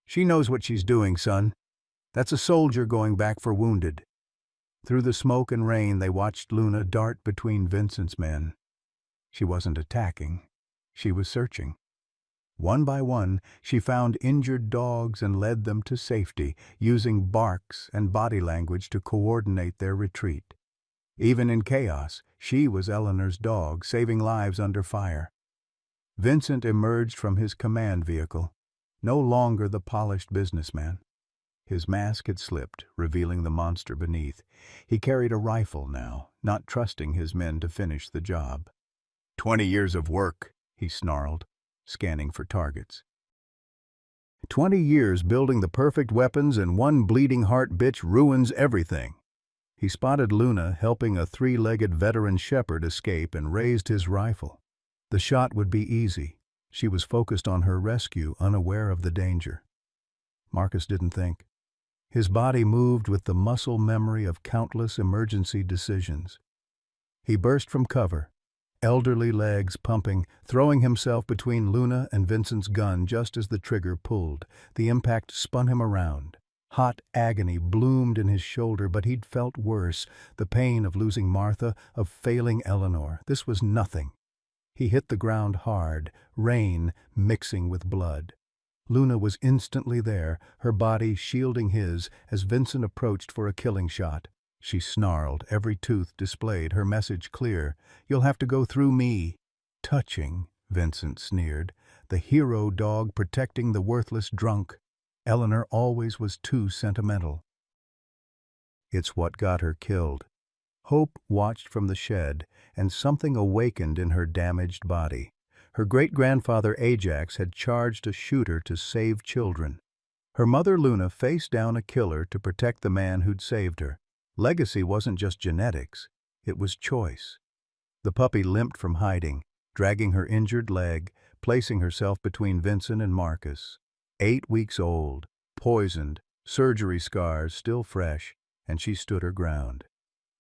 "She knows what she's doing, son. That's a soldier going back for wounded." Through the smoke and rain, they watched Luna dart between Vincent's men. She wasn't attacking. She was searching. One by one, she found injured dogs and led them to safety, using barks and body language to coordinate their retreat. Even in chaos, she was Eleanor's dog, saving lives under fire. Vincent emerged from his command vehicle, no longer the polished businessman. His mask had slipped, revealing the monster beneath. He carried a rifle now, not trusting his men to finish the job. 20 years of work," he snarled, scanning for targets. 20 years building the perfect weapons and one bleeding heart bitch ruins everything. He spotted Luna helping a three-legged veteran shepherd escape and raised his rifle. The shot would be easy. She was focused on her rescue, unaware of the danger. Marcus didn't think. His body moved with the muscle memory of countless emergency decisions. He burst from cover, elderly legs pumping, throwing himself between Luna and Vincent's gun just as the trigger pulled. The impact spun him around. Hot agony bloomed in his shoulder, but he'd felt worse, the pain of losing Martha, of failing Eleanor. This was nothing. He hit the ground hard, rain mixing with blood. Luna was instantly there, her body shielding his as Vincent approached for a killing shot. She snarled, every tooth displayed, her message clear. "You'll have to go through me." "Touching," Vincent sneered. "The hero dog protecting the worthless drunk. Eleanor always was too sentimental." It's what got her killed. Hope watched from the shed, and something awakened in her damaged body. Her great-grandfather Ajax had charged a shooter to save children. Her mother Luna faced down a killer to protect the man who'd saved her. Legacy wasn't just genetics, it was choice. The puppy limped from hiding, dragging her injured leg, placing herself between Vincent and Marcus. 8 weeks old, poisoned, surgery scars still fresh, and she stood her ground.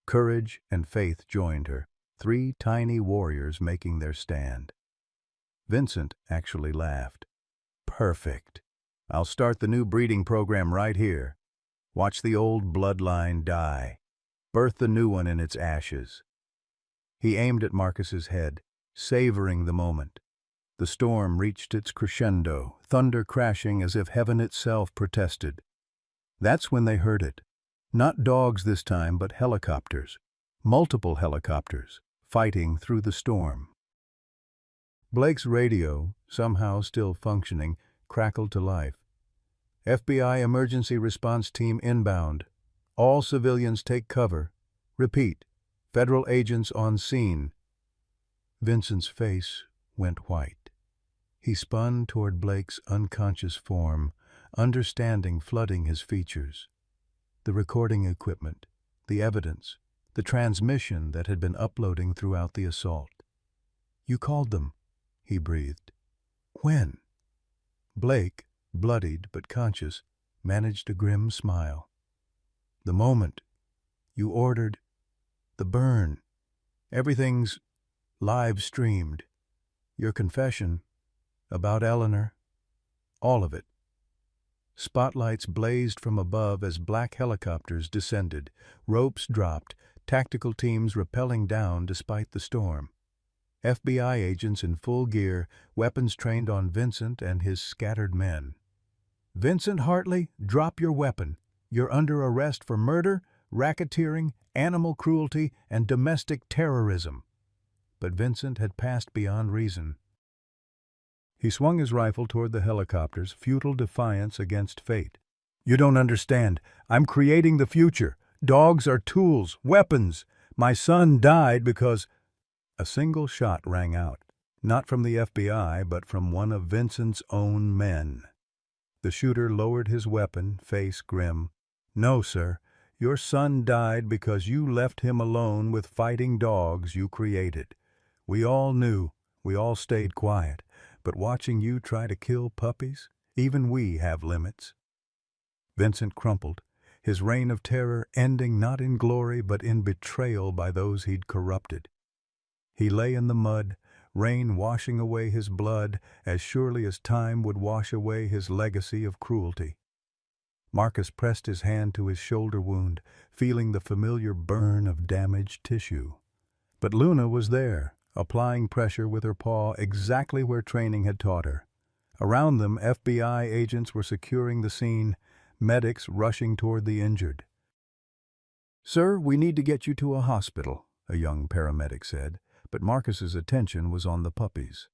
Courage and faith joined her, 3 tiny warriors making their stand. Vincent actually laughed. "Perfect. I'll start the new breeding program right here. Watch the old bloodline die. Birth the new one in its ashes." He aimed at Marcus's head, savoring the moment. The storm reached its crescendo, thunder crashing as if heaven itself protested. That's when they heard it. Not dogs this time, but helicopters. Multiple helicopters, fighting through the storm. Blake's radio, somehow still functioning, crackled to life. "FBI emergency response team inbound. All civilians take cover. Repeat, federal agents on scene." Vincent's face went white. He spun toward Blake's unconscious form, understanding flooding his features. The recording equipment, the evidence, the transmission that had been uploading throughout the assault. "You called them," he breathed. "When?" Blake, bloodied but conscious, managed a grim smile. "The moment. You ordered. The burn. Everything's live streamed. Your confession. About Eleanor. All of it." Spotlights blazed from above as black helicopters descended, ropes dropped, tactical teams rappelling down despite the storm. FBI agents in full gear, weapons trained on Vincent and his scattered men. "Vincent Hartley, drop your weapon. You're under arrest for murder, racketeering, animal cruelty, and domestic terrorism." But Vincent had passed beyond reason. He swung his rifle toward the helicopters, futile defiance against fate. "You don't understand. I'm creating the future. Dogs are tools, weapons. My son died because—" A single shot rang out, not from the FBI, but from one of Vincent's own men. The shooter lowered his weapon, face grim. "No, sir. Your son died because you left him alone with fighting dogs you created. We all knew. We all stayed quiet. But watching you try to kill puppies, even we have limits." Vincent crumpled, his reign of terror ending not in glory but in betrayal by those he'd corrupted. He lay in the mud, rain washing away his blood as surely as time would wash away his legacy of cruelty. Marcus pressed his hand to his shoulder wound, feeling the familiar burn of damaged tissue. But Luna was there, applying pressure with her paw exactly where training had taught her. Around them, FBI agents were securing the scene, medics rushing toward the injured. "Sir, we need to get you to a hospital," a young paramedic said, but Marcus's attention was on the puppies.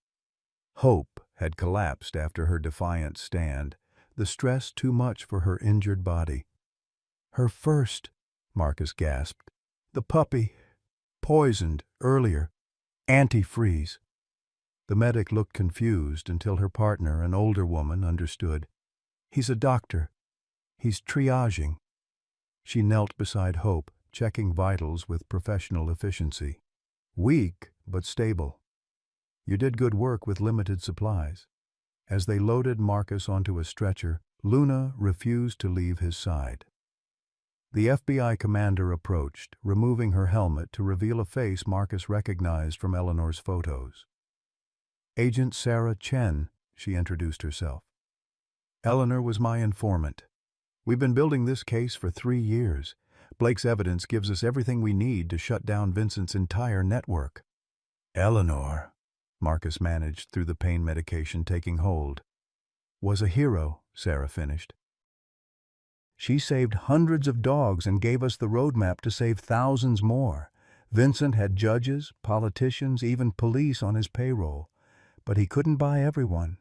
Hope had collapsed after her defiant stand, the stress too much for her injured body. "Her first," Marcus gasped. "The puppy. Poisoned earlier. Antifreeze." The medic looked confused until her partner, an older woman, understood. He's a doctor. He's triaging. She knelt beside Hope, checking vitals with professional efficiency. Weak, but stable. You did good work with limited supplies. As they loaded Marcus onto a stretcher, Luna refused to leave his side. The FBI commander approached, removing her helmet to reveal a face Marcus recognized from Eleanor's photos. Agent Sarah Chen, she introduced herself. Eleanor was my informant. We've been building this case for 3 years. Blake's evidence gives us everything we need to shut down Vincent's entire network. Eleanor, Marcus managed through the pain medication taking hold. Was a hero, Sarah finished. She saved hundreds of dogs and gave us the roadmap to save thousands more. Vincent had judges, politicians, even police on his payroll, but he couldn't buy everyone.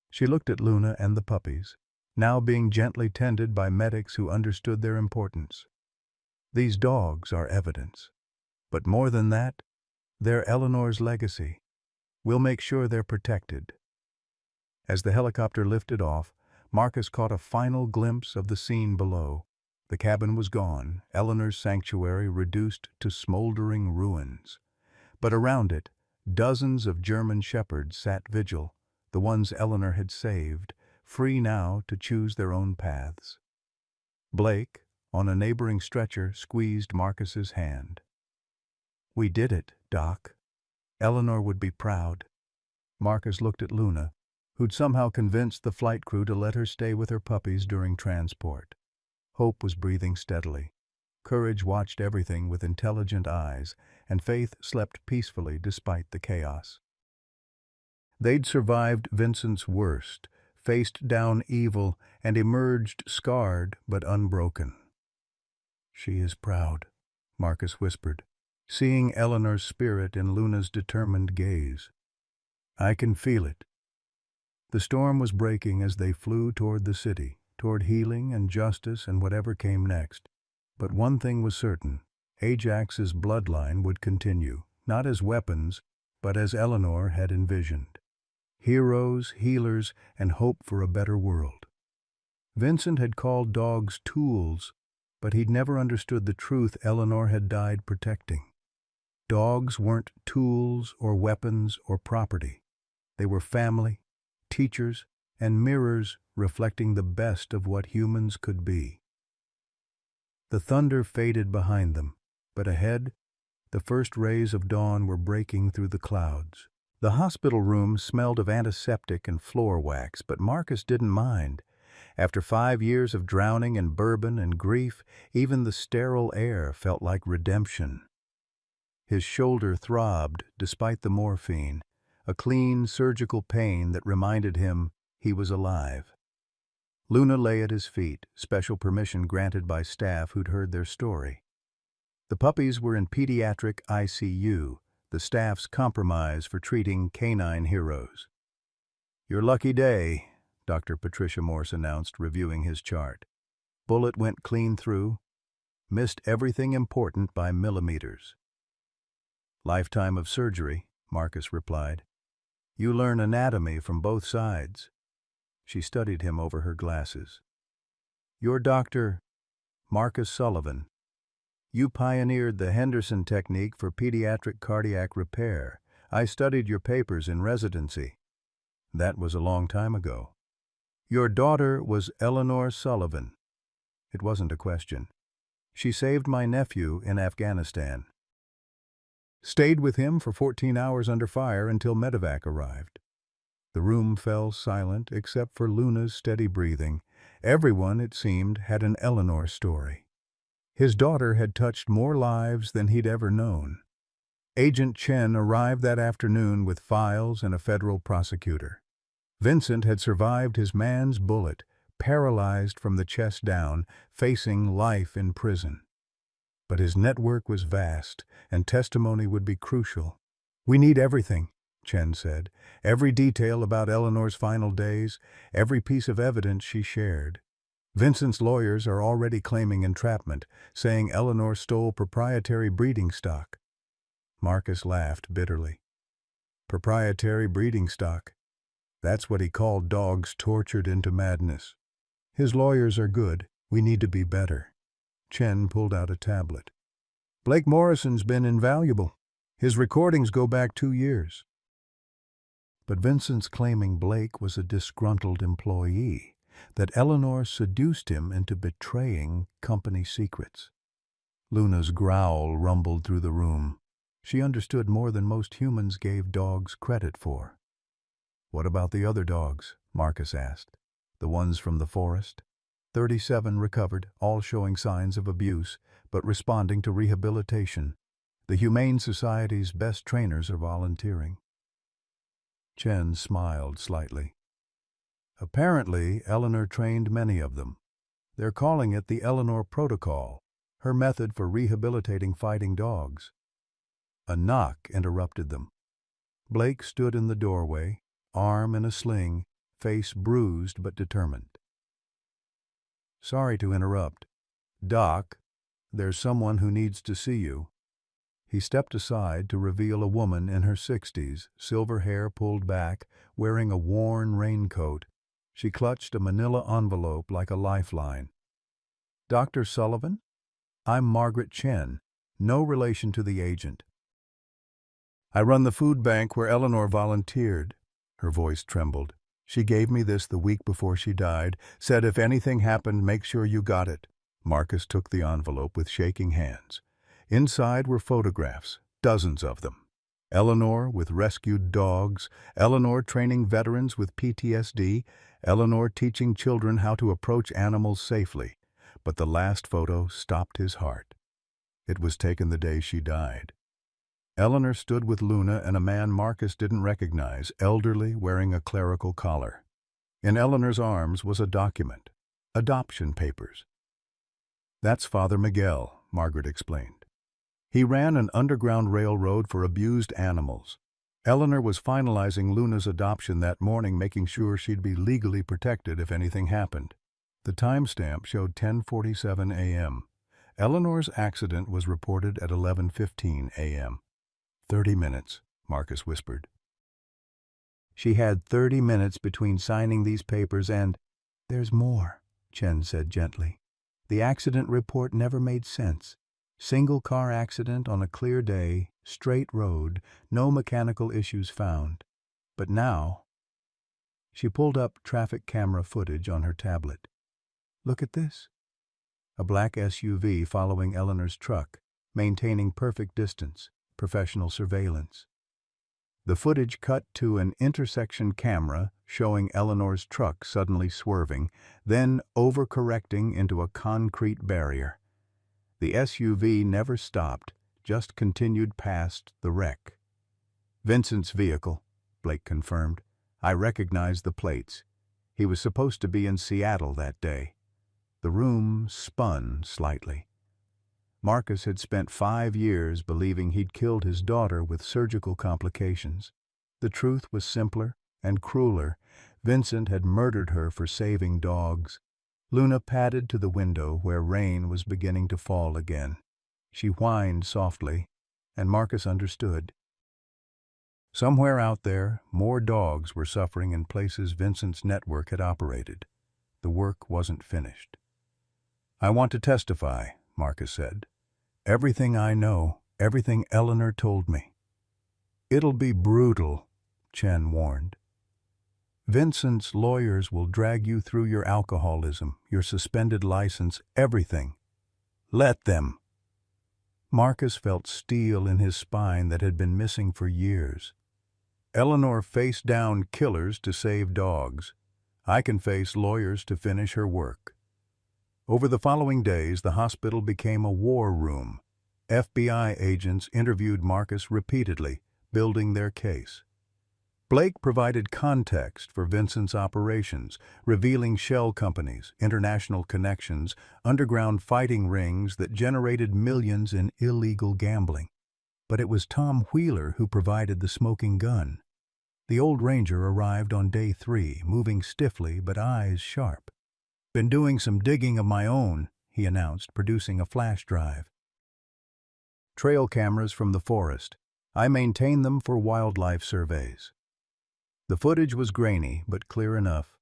She looked at Luna and the puppies, now being gently tended by medics who understood their importance. These dogs are evidence. But more than that, they're Eleanor's legacy. We'll make sure they're protected. As the helicopter lifted off, Marcus caught a final glimpse of the scene below. The cabin was gone, Eleanor's sanctuary reduced to smoldering ruins. But around it, dozens of German shepherds sat vigil, the ones Eleanor had saved, free now to choose their own paths. Blake, on a neighboring stretcher, squeezed Marcus's hand. We did it, Doc. Eleanor would be proud. Marcus looked at Luna, who'd somehow convinced the flight crew to let her stay with her puppies during transport. Hope was breathing steadily. Courage watched everything with intelligent eyes, and Faith slept peacefully despite the chaos. They'd survived Vincent's worst, faced down evil, and emerged scarred but unbroken. She is proud, Marcus whispered, seeing Eleanor's spirit in Luna's determined gaze. I can feel it. The storm was breaking as they flew toward the city, toward healing and justice and whatever came next. But one thing was certain, Ajax's bloodline would continue, not as weapons, but as Eleanor had envisioned. Heroes, healers, and hope for a better world. Vincent had called dogs tools, but he'd never understood the truth Eleanor had died protecting. Dogs weren't tools or weapons or property. They were family, teachers, and mirrors reflecting the best of what humans could be. The thunder faded behind them, but ahead, the first rays of dawn were breaking through the clouds. The hospital room smelled of antiseptic and floor wax, but Marcus didn't mind. After 5 years of drowning in bourbon and grief, even the sterile air felt like redemption. His shoulder throbbed despite the morphine, a clean surgical pain that reminded him he was alive. Luna lay at his feet, special permission granted by staff who'd heard their story. The puppies were in pediatric ICU, the staff's compromise for treating canine heroes. Your lucky day, Dr. Patricia Morse announced, reviewing his chart. Bullet went clean through, missed everything important by millimeters. Lifetime of surgery, Marcus replied. You learn anatomy from both sides. She studied him over her glasses. Your doctor, Marcus Sullivan. You pioneered the Henderson technique for pediatric cardiac repair. I studied your papers in residency. That was a long time ago. Your daughter was Eleanor Sullivan. It wasn't a question. She saved my nephew in Afghanistan. Stayed with him for 14 hours under fire until medevac arrived. The room fell silent except for Luna's steady breathing. Everyone, it seemed, had an Eleanor story. His daughter had touched more lives than he'd ever known. Agent Chen arrived that afternoon with files and a federal prosecutor. Vincent had survived his man's bullet, paralyzed from the chest down, facing life in prison. But his network was vast, and testimony would be crucial. We need everything, Chen said. Every detail about Eleanor's final days, every piece of evidence she shared. Vincent's lawyers are already claiming entrapment, saying Eleanor stole proprietary breeding stock. Marcus laughed bitterly. Proprietary breeding stock. That's what he called dogs tortured into madness. His lawyers are good. We need to be better. Chen pulled out a tablet. Blake Morrison's been invaluable. His recordings go back 2 years. But Vincent's claiming Blake was a disgruntled employee, that Eleanor seduced him into betraying company secrets. Luna's growl rumbled through the room. She understood more than most humans gave dogs credit for. "What about the other dogs?" Marcus asked. "The ones from the forest?" 37 recovered, all showing signs of abuse, but responding to rehabilitation. The Humane Society's best trainers are volunteering. Chen smiled slightly. Apparently, Eleanor trained many of them. They're calling it the Eleanor Protocol, her method for rehabilitating fighting dogs. A knock interrupted them. Blake stood in the doorway, arm in a sling, face bruised but determined. "Sorry to interrupt. Doc, there's someone who needs to see you." He stepped aside to reveal a woman in her 60s, silver hair pulled back, wearing a worn raincoat. She clutched a manila envelope like a lifeline. "Dr. Sullivan? I'm Margaret Chen, no relation to the agent. I run the food bank where Eleanor volunteered." Her voice trembled. "She gave me this the week before she died, said if anything happened, make sure you got it." Marcus took the envelope with shaking hands. Inside were photographs, dozens of them. Eleanor with rescued dogs, Eleanor training veterans with PTSD, Eleanor teaching children how to approach animals safely. But the last photo stopped his heart. It was taken the day she died. Eleanor stood with Luna and a man Marcus didn't recognize, elderly, wearing a clerical collar. In Eleanor's arms was a document, adoption papers. "That's Father Miguel," Margaret explained. "He ran an underground railroad for abused animals. Eleanor was finalizing Luna's adoption that morning, making sure she'd be legally protected if anything happened." The timestamp showed 10:47 a.m. Eleanor's accident was reported at 11:15 a.m. 30 minutes, Marcus whispered. "She had 30 minutes between signing these papers and—" "There's more," Chen said gently. "The accident report never made sense. Single car accident on a clear day, straight road, no mechanical issues found. But now—" She pulled up traffic camera footage on her tablet. "Look at this." A black SUV following Eleanor's truck, maintaining perfect distance, professional surveillance. The footage cut to an intersection camera showing Eleanor's truck suddenly swerving, then overcorrecting into a concrete barrier. The SUV never stopped, just continued past the wreck. "Vincent's vehicle," Blake confirmed. "I recognized the plates. He was supposed to be in Seattle that day." The room spun slightly. Marcus had spent 5 years believing he'd killed his daughter with surgical complications. The truth was simpler and crueler. Vincent had murdered her for saving dogs. Luna padded to the window where rain was beginning to fall again. She whined softly, and Marcus understood. Somewhere out there, more dogs were suffering in places Vincent's network had operated. The work wasn't finished. "I want to testify," Marcus said. "Everything I know, everything Eleanor told me." "It'll be brutal," Chen warned. "Vincent's lawyers will drag you through your alcoholism, your suspended license, everything. Let them." Marcus felt steel in his spine that had been missing for years. "Eleanor faced down killers to save dogs. I can face lawyers to finish her work." Over the following days, the hospital became a war room. FBI agents interviewed Marcus repeatedly, building their case. Blake provided context for Vincent's operations, revealing shell companies, international connections, underground fighting rings that generated millions in illegal gambling. But it was Tom Wheeler who provided the smoking gun. The old ranger arrived on day 3, moving stiffly but eyes sharp. "Been doing some digging of my own," he announced, producing a flash drive. "Trail cameras from the forest. I maintain them for wildlife surveys." The footage was grainy, but clear enough.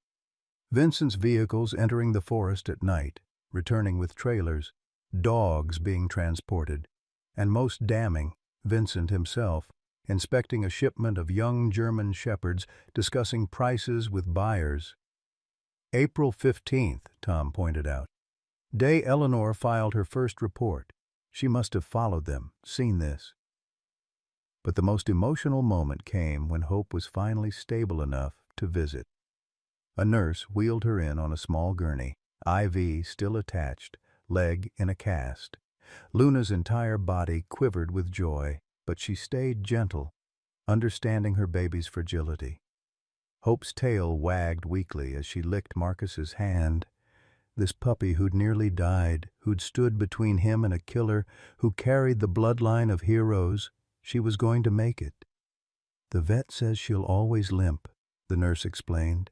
Vincent's vehicles entering the forest at night, returning with trailers, dogs being transported, and most damning, Vincent himself, inspecting a shipment of young German shepherds, discussing prices with buyers. April 15th, Tom pointed out. Day Eleanor filed her first report. She must have followed them, seen this. But the most emotional moment came when Hope was finally stable enough to visit. A nurse wheeled her in on a small gurney, IV still attached, leg in a cast. Luna's entire body quivered with joy, but she stayed gentle, understanding her baby's fragility. Hope's tail wagged weakly as she licked Marcus's hand. This puppy who'd nearly died, who'd stood between him and a killer, who carried the bloodline of heroes, she was going to make it. The vet says she'll always limp, the nurse explained,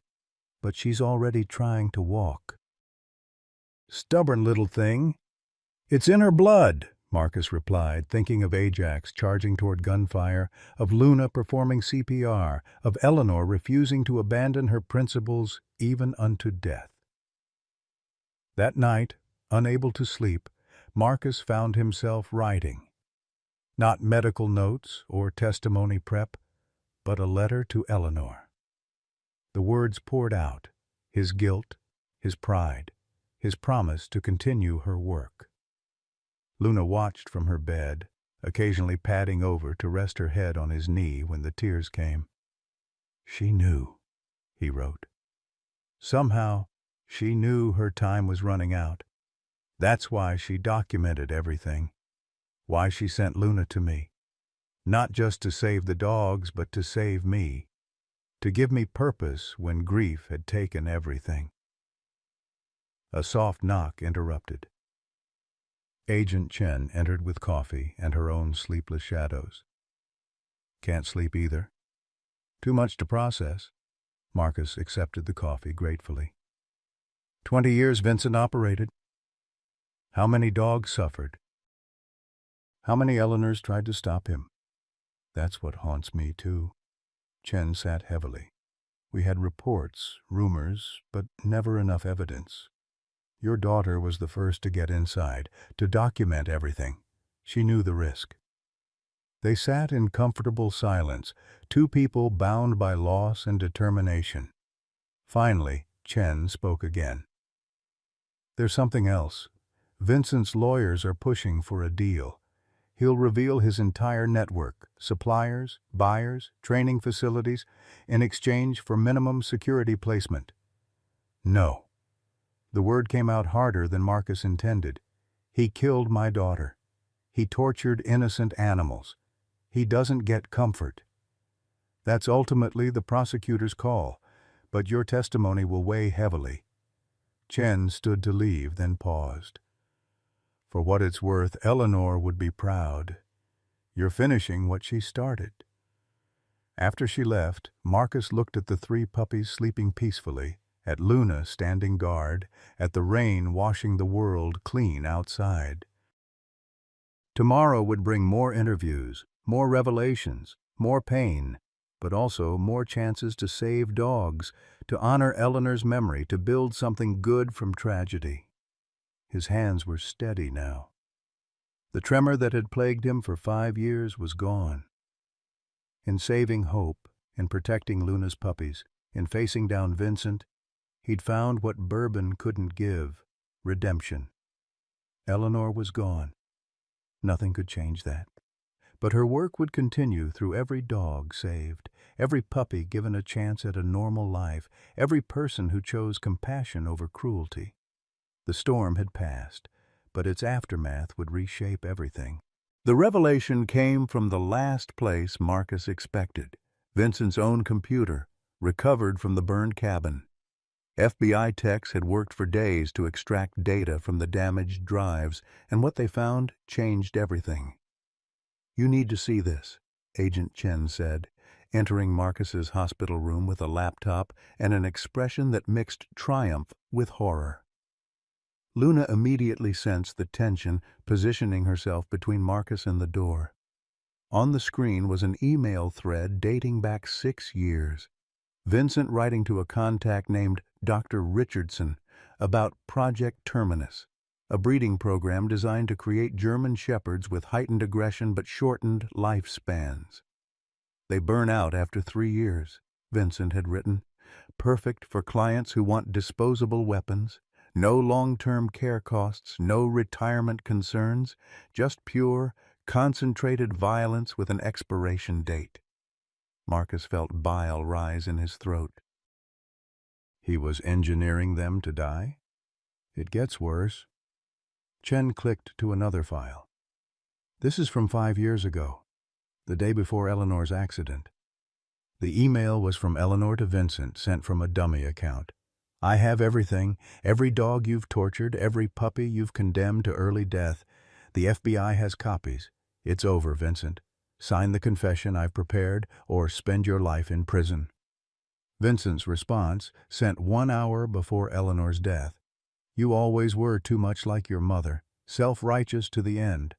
but she's already trying to walk. Stubborn little thing. It's in her blood, Marcus replied, thinking of Ajax charging toward gunfire, of Luna performing CPR, of Eleanor refusing to abandon her principles even unto death. That night, unable to sleep, Marcus found himself writing. Not medical notes or testimony prep, but a letter to Eleanor. The words poured out, his guilt, his pride, his promise to continue her work. Luna watched from her bed, occasionally padding over to rest her head on his knee when the tears came. She knew, he wrote. Somehow, she knew her time was running out. That's why she documented everything. Why she sent Luna to me. Not just to save the dogs, but to save me. To give me purpose when grief had taken everything. A soft knock interrupted. Agent Chen entered with coffee and her own sleepless shadows. Can't sleep either. Too much to process. Marcus accepted the coffee gratefully. 20 years Vincent operated. How many dogs suffered? How many Eleanors tried to stop him? That's what haunts me, too. Chen sat heavily. We had reports, rumors, but never enough evidence. Your daughter was the first to get inside, to document everything. She knew the risk. They sat in comfortable silence, two people bound by loss and determination. Finally, Chen spoke again. There's something else. Vincent's lawyers are pushing for a deal. He'll reveal his entire network, suppliers, buyers, training facilities, in exchange for minimum security placement. No. The word came out harder than Marcus intended. He killed my daughter. He tortured innocent animals. He doesn't get comfort. That's ultimately the prosecutor's call, but your testimony will weigh heavily. Chen stood to leave, then paused. For what it's worth, Eleanor would be proud. You're finishing what she started. After she left, Marcus looked at the three puppies sleeping peacefully, at Luna standing guard, at the rain washing the world clean outside. Tomorrow would bring more interviews, more revelations, more pain, but also more chances to save dogs, to honor Eleanor's memory, to build something good from tragedy. His hands were steady now. The tremor that had plagued him for 5 years was gone. In saving Hope, in protecting Luna's puppies, in facing down Vincent, he'd found what bourbon couldn't give, redemption. Eleanor was gone. Nothing could change that. But her work would continue through every dog saved, every puppy given a chance at a normal life, every person who chose compassion over cruelty. The storm had passed, but its aftermath would reshape everything. The revelation came from the last place Marcus expected, Vincent's own computer, recovered from the burned cabin. FBI techs had worked for days to extract data from the damaged drives, and what they found changed everything. You need to see this, Agent Chen said, entering Marcus's hospital room with a laptop and an expression that mixed triumph with horror. Luna immediately sensed the tension, positioning herself between Marcus and the door. On the screen was an email thread dating back 6 years. Vincent writing to a contact named Dr. Richardson about Project Terminus, a breeding program designed to create German Shepherds with heightened aggression but shortened lifespans. They burn out after 3 years, Vincent had written, perfect for clients who want disposable weapons, no long-term care costs, no retirement concerns, just pure, concentrated violence with an expiration date. Marcus felt bile rise in his throat. He was engineering them to die? It gets worse. Chen clicked to another file. This is from 5 years ago, the day before Eleanor's accident. The email was from Eleanor to Vincent, sent from a dummy account. I have everything, every dog you've tortured, every puppy you've condemned to early death. The FBI has copies. It's over, Vincent. Sign the confession I've prepared, or spend your life in prison. Vincent's response, sent 1 hour before Eleanor's death. You always were too much like your mother, self-righteous to the end.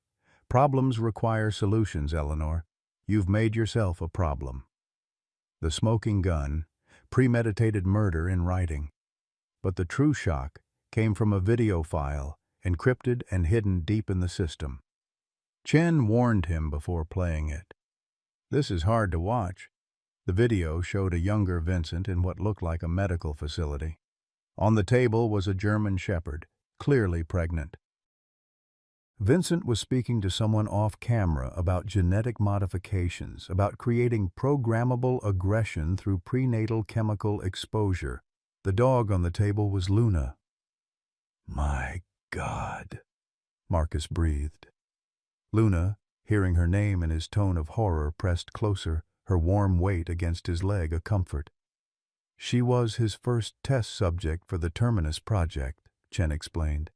Problems require solutions, Eleanor. You've made yourself a problem. The smoking gun, premeditated murder in writing. But the true shock came from a video file, encrypted and hidden deep in the system. Chen warned him before playing it. This is hard to watch. The video showed a younger Vincent in what looked like a medical facility. On the table was a German Shepherd, clearly pregnant. Vincent was speaking to someone off-camera about genetic modifications, about creating programmable aggression through prenatal chemical exposure. The dog on the table was Luna. My God, Marcus breathed. Luna, hearing her name and his tone of horror, pressed closer, her warm weight against his leg a comfort. She was his first test subject for the Terminus project, Chen explained.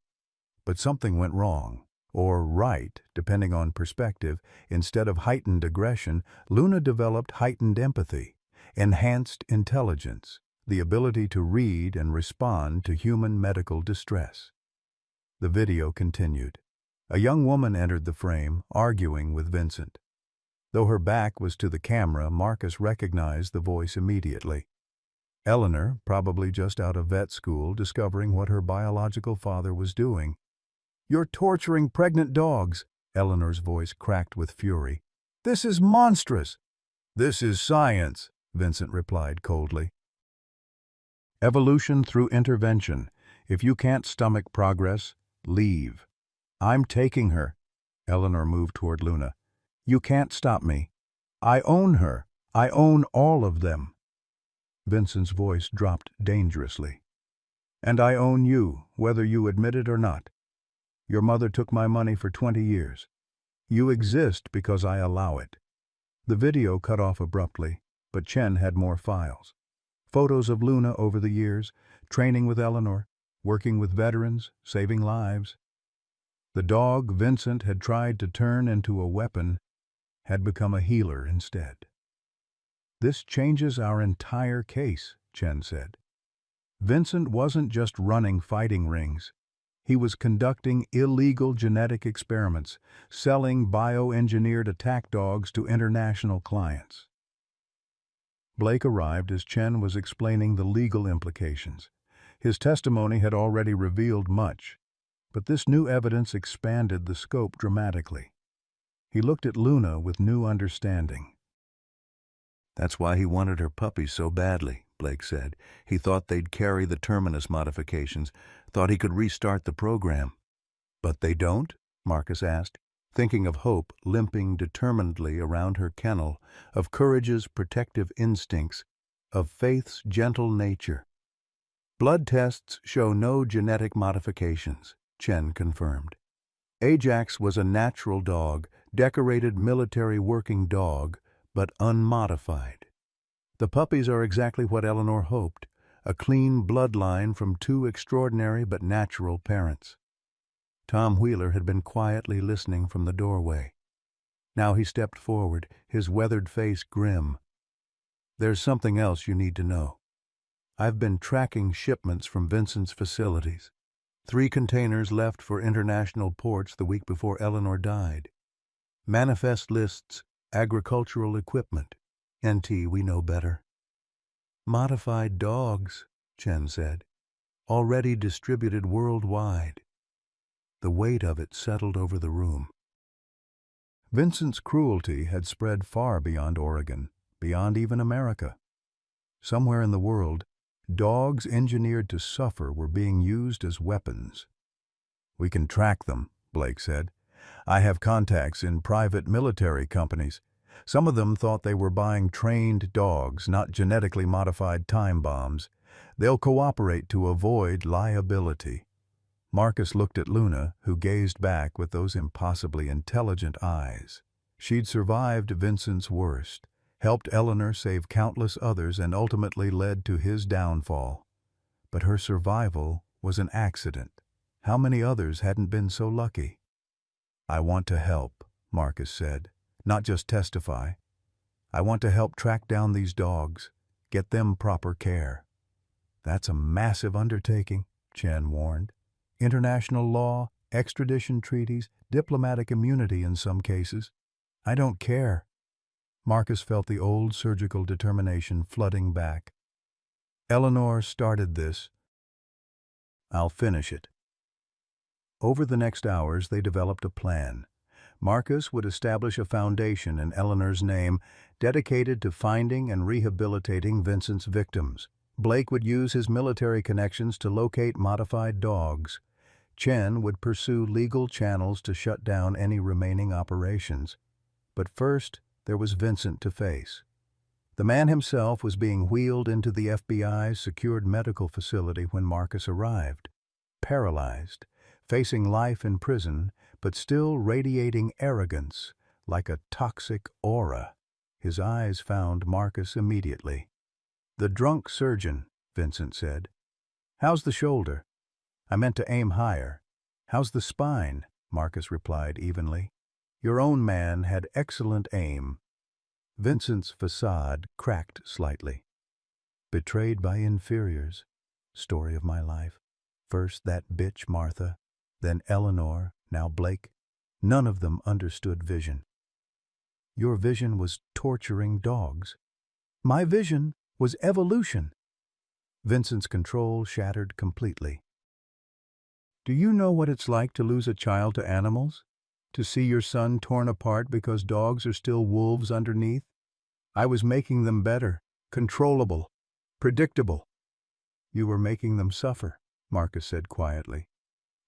But something went wrong, or right, depending on perspective. Instead of heightened aggression, Luna developed heightened empathy, enhanced intelligence, the ability to read and respond to human medical distress. The video continued. A young woman entered the frame, arguing with Vincent. Though her back was to the camera, Marcus recognized the voice immediately. Eleanor, probably just out of vet school, discovering what her biological father was doing. You're torturing pregnant dogs, Eleanor's voice cracked with fury. This is monstrous. This is science, Vincent replied coldly. Evolution through intervention. If you can't stomach progress, leave. I'm taking her. Eleanor moved toward Luna. You can't stop me. I own her. I own all of them. Vincent's voice dropped dangerously. And I own you, whether you admit it or not. Your mother took my money for 20 years. You exist because I allow it. The video cut off abruptly, but Chen had more files. Photos of Luna over the years, training with Eleanor, working with veterans, saving lives. The dog Vincent had tried to turn into a weapon had become a healer instead. This changes our entire case, Chen said. Vincent wasn't just running fighting rings. He was conducting illegal genetic experiments, selling bioengineered attack dogs to international clients. Blake arrived as Chen was explaining the legal implications. His testimony had already revealed much, but this new evidence expanded the scope dramatically. He looked at Luna with new understanding. That's why he wanted her puppies so badly, Blake said. He thought they'd carry the Terminus modifications, thought he could restart the program. But they don't? Marcus asked, thinking of Hope limping determinedly around her kennel, of Courage's protective instincts, of Faith's gentle nature. Blood tests show no genetic modifications, Chen confirmed. Ajax was a natural dog, decorated military working dog, but unmodified. The puppies are exactly what Eleanor hoped, a clean bloodline from 2 extraordinary but natural parents. Tom Wheeler had been quietly listening from the doorway. Now he stepped forward, his weathered face grim. There's something else you need to know. I've been tracking shipments from Vincent's facilities. 3 containers left for international ports the week before Eleanor died. Manifest lists, agricultural equipment. NT, we know better. Modified dogs, Chen said, already distributed worldwide. The weight of it settled over the room. Vincent's cruelty had spread far beyond Oregon, beyond even America. Somewhere in the world, dogs engineered to suffer were being used as weapons. "We can track them," Blake said. "I have contacts in private military companies. Some of them thought they were buying trained dogs, not genetically modified time bombs. They'll cooperate to avoid liability." Marcus looked at Luna, who gazed back with those impossibly intelligent eyes. She'd survived Vincent's worst, helped Eleanor save countless others, and ultimately led to his downfall. But her survival was an accident. How many others hadn't been so lucky? "I want to help," Marcus said, "not just testify. I want to help track down these dogs, get them proper care." "That's a massive undertaking," Chen warned. "International law, extradition treaties, diplomatic immunity in some cases." "I don't care." Marcus felt the old surgical determination flooding back. "Eleanor started this. I'll finish it." Over the next hours, they developed a plan. Marcus would establish a foundation in Eleanor's name dedicated to finding and rehabilitating Vincent's victims. Blake would use his military connections to locate modified dogs. Chen would pursue legal channels to shut down any remaining operations. But first, there was Vincent to face. The man himself was being wheeled into the FBI's secured medical facility when Marcus arrived. Paralyzed, facing life in prison, but still radiating arrogance, like a toxic aura. His eyes found Marcus immediately. "The drunk surgeon," Vincent said. "How's the shoulder?" "I meant to aim higher." "How's the spine?" Marcus replied evenly. "Your own man had excellent aim." Vincent's facade cracked slightly. "Betrayed by inferiors. Story of my life. First that bitch Martha, then Eleanor, now Blake. None of them understood vision." "Your vision was torturing dogs." "My vision was evolution." Vincent's control shattered completely. "Do you know what it's like to lose a child to animals? To see your son torn apart because dogs are still wolves underneath? I was making them better, controllable, predictable." "You were making them suffer," Marcus said quietly.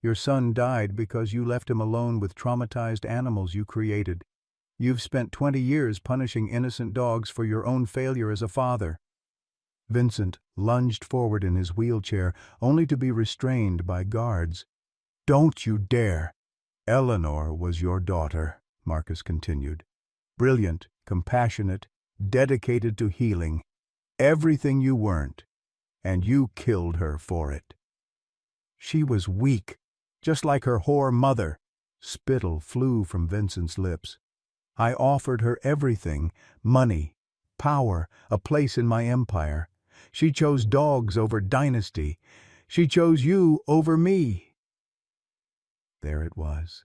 "Your son died because you left him alone with traumatized animals you created. You've spent 20 years punishing innocent dogs for your own failure as a father." Vincent lunged forward in his wheelchair, only to be restrained by guards. "Don't you dare!" "Eleanor was your daughter," Marcus continued. "Brilliant, compassionate, dedicated to healing. Everything you weren't. And you killed her for it." "She was weak, just like her whore mother." Spittle flew from Vincent's lips. "I offered her everything, money, power, a place in my empire. She chose dogs over dynasty. She chose you over me." There it was,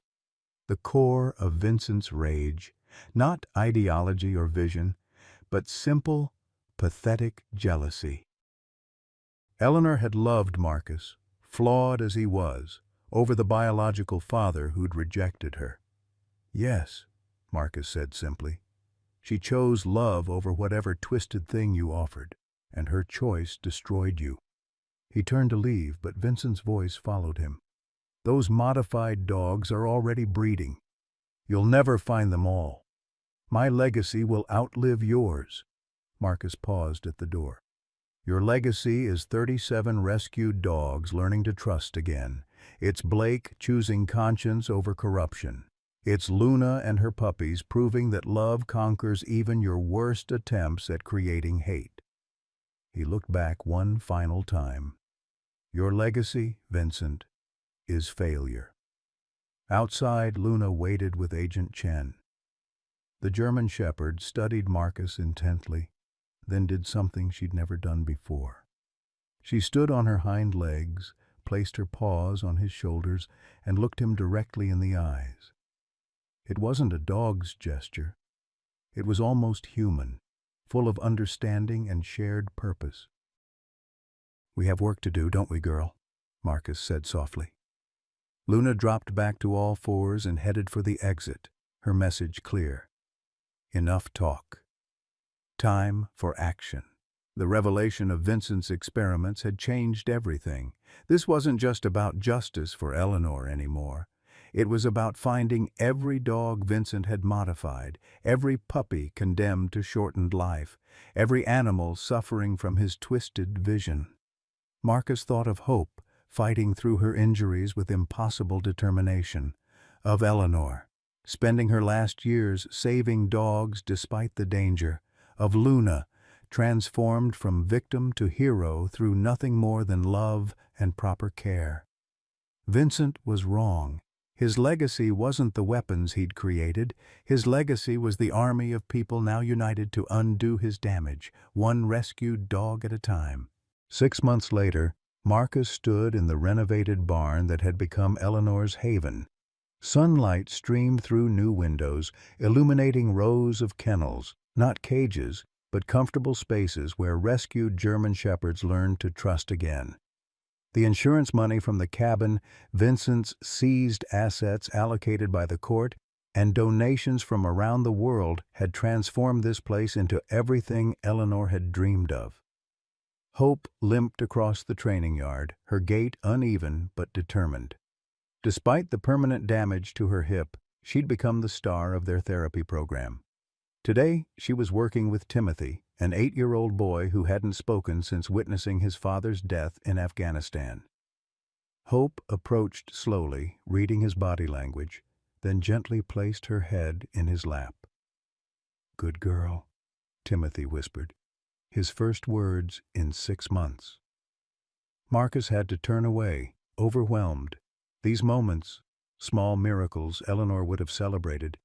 the core of Vincent's rage, not ideology or vision, but simple, pathetic jealousy. Eleanor had loved Marcus, flawed as he was, over the biological father who'd rejected her. "Yes," Marcus said simply. "She chose love over whatever twisted thing you offered, and her choice destroyed you." He turned to leave, but Vincent's voice followed him. "Those modified dogs are already breeding. You'll never find them all. My legacy will outlive yours." Marcus paused at the door. "Your legacy is 37 rescued dogs learning to trust again. It's Blake choosing conscience over corruption. It's Luna and her puppies proving that love conquers even your worst attempts at creating hate." He looked back one final time. "Your legacy, Vincent, is failure." Outside, Luna waited with Agent Chen. The German shepherd studied Marcus intently, then did something she'd never done before. She stood on her hind legs, placed her paws on his shoulders, and looked him directly in the eyes. It wasn't a dog's gesture. It was almost human, full of understanding and shared purpose. "We have work to do, don't we, girl?" Marcus said softly. Luna dropped back to all fours and headed for the exit, her message clear. Enough talk. Time for action. The revelation of Vincent's experiments had changed everything. This wasn't just about justice for Eleanor anymore. It was about finding every dog Vincent had modified, every puppy condemned to shortened life, every animal suffering from his twisted vision. Marcus thought of Hope, fighting through her injuries with impossible determination, of Eleanor, spending her last years saving dogs despite the danger, of Luna, transformed from victim to hero through nothing more than love and proper care. Vincent was wrong. His legacy wasn't the weapons he'd created. His legacy was the army of people now united to undo his damage, one rescued dog at a time. 6 months later, Marcus stood in the renovated barn that had become Eleanor's haven. Sunlight streamed through new windows, illuminating rows of kennels, not cages, but comfortable spaces where rescued German shepherds learned to trust again. The insurance money from the cabin, Vincent's seized assets allocated by the court, and donations from around the world had transformed this place into everything Eleanor had dreamed of. Hope limped across the training yard, her gait uneven but determined. Despite the permanent damage to her hip, she'd become the star of their therapy program. Today, she was working with Timothy, an 8-year-old boy who hadn't spoken since witnessing his father's death in Afghanistan. Hope approached slowly, reading his body language, then gently placed her head in his lap. "Good girl," Timothy whispered, his first words in 6 months. Marcus had to turn away, overwhelmed. These moments, small miracles Eleanor would have celebrated,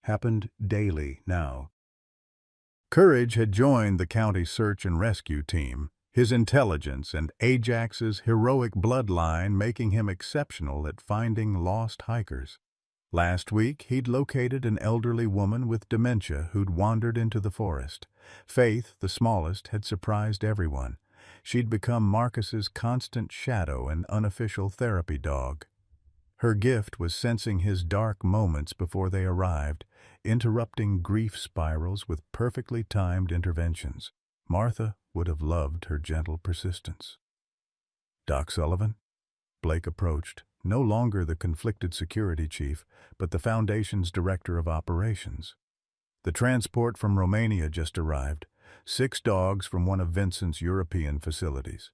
happened daily now. Courage had joined the county search and rescue team, his intelligence and Ajax's heroic bloodline making him exceptional at finding lost hikers. Last week, he'd located an elderly woman with dementia who'd wandered into the forest. Faith, the smallest, had surprised everyone. She'd become Marcus's constant shadow and unofficial therapy dog. Her gift was sensing his dark moments before they arrived, interrupting grief spirals with perfectly timed interventions. Martha would have loved her gentle persistence. "Doc Sullivan?" Blake approached, no longer the conflicted security chief, but the Foundation's director of operations. The transport from Romania just arrived, 6 dogs from one of Vincent's European facilities.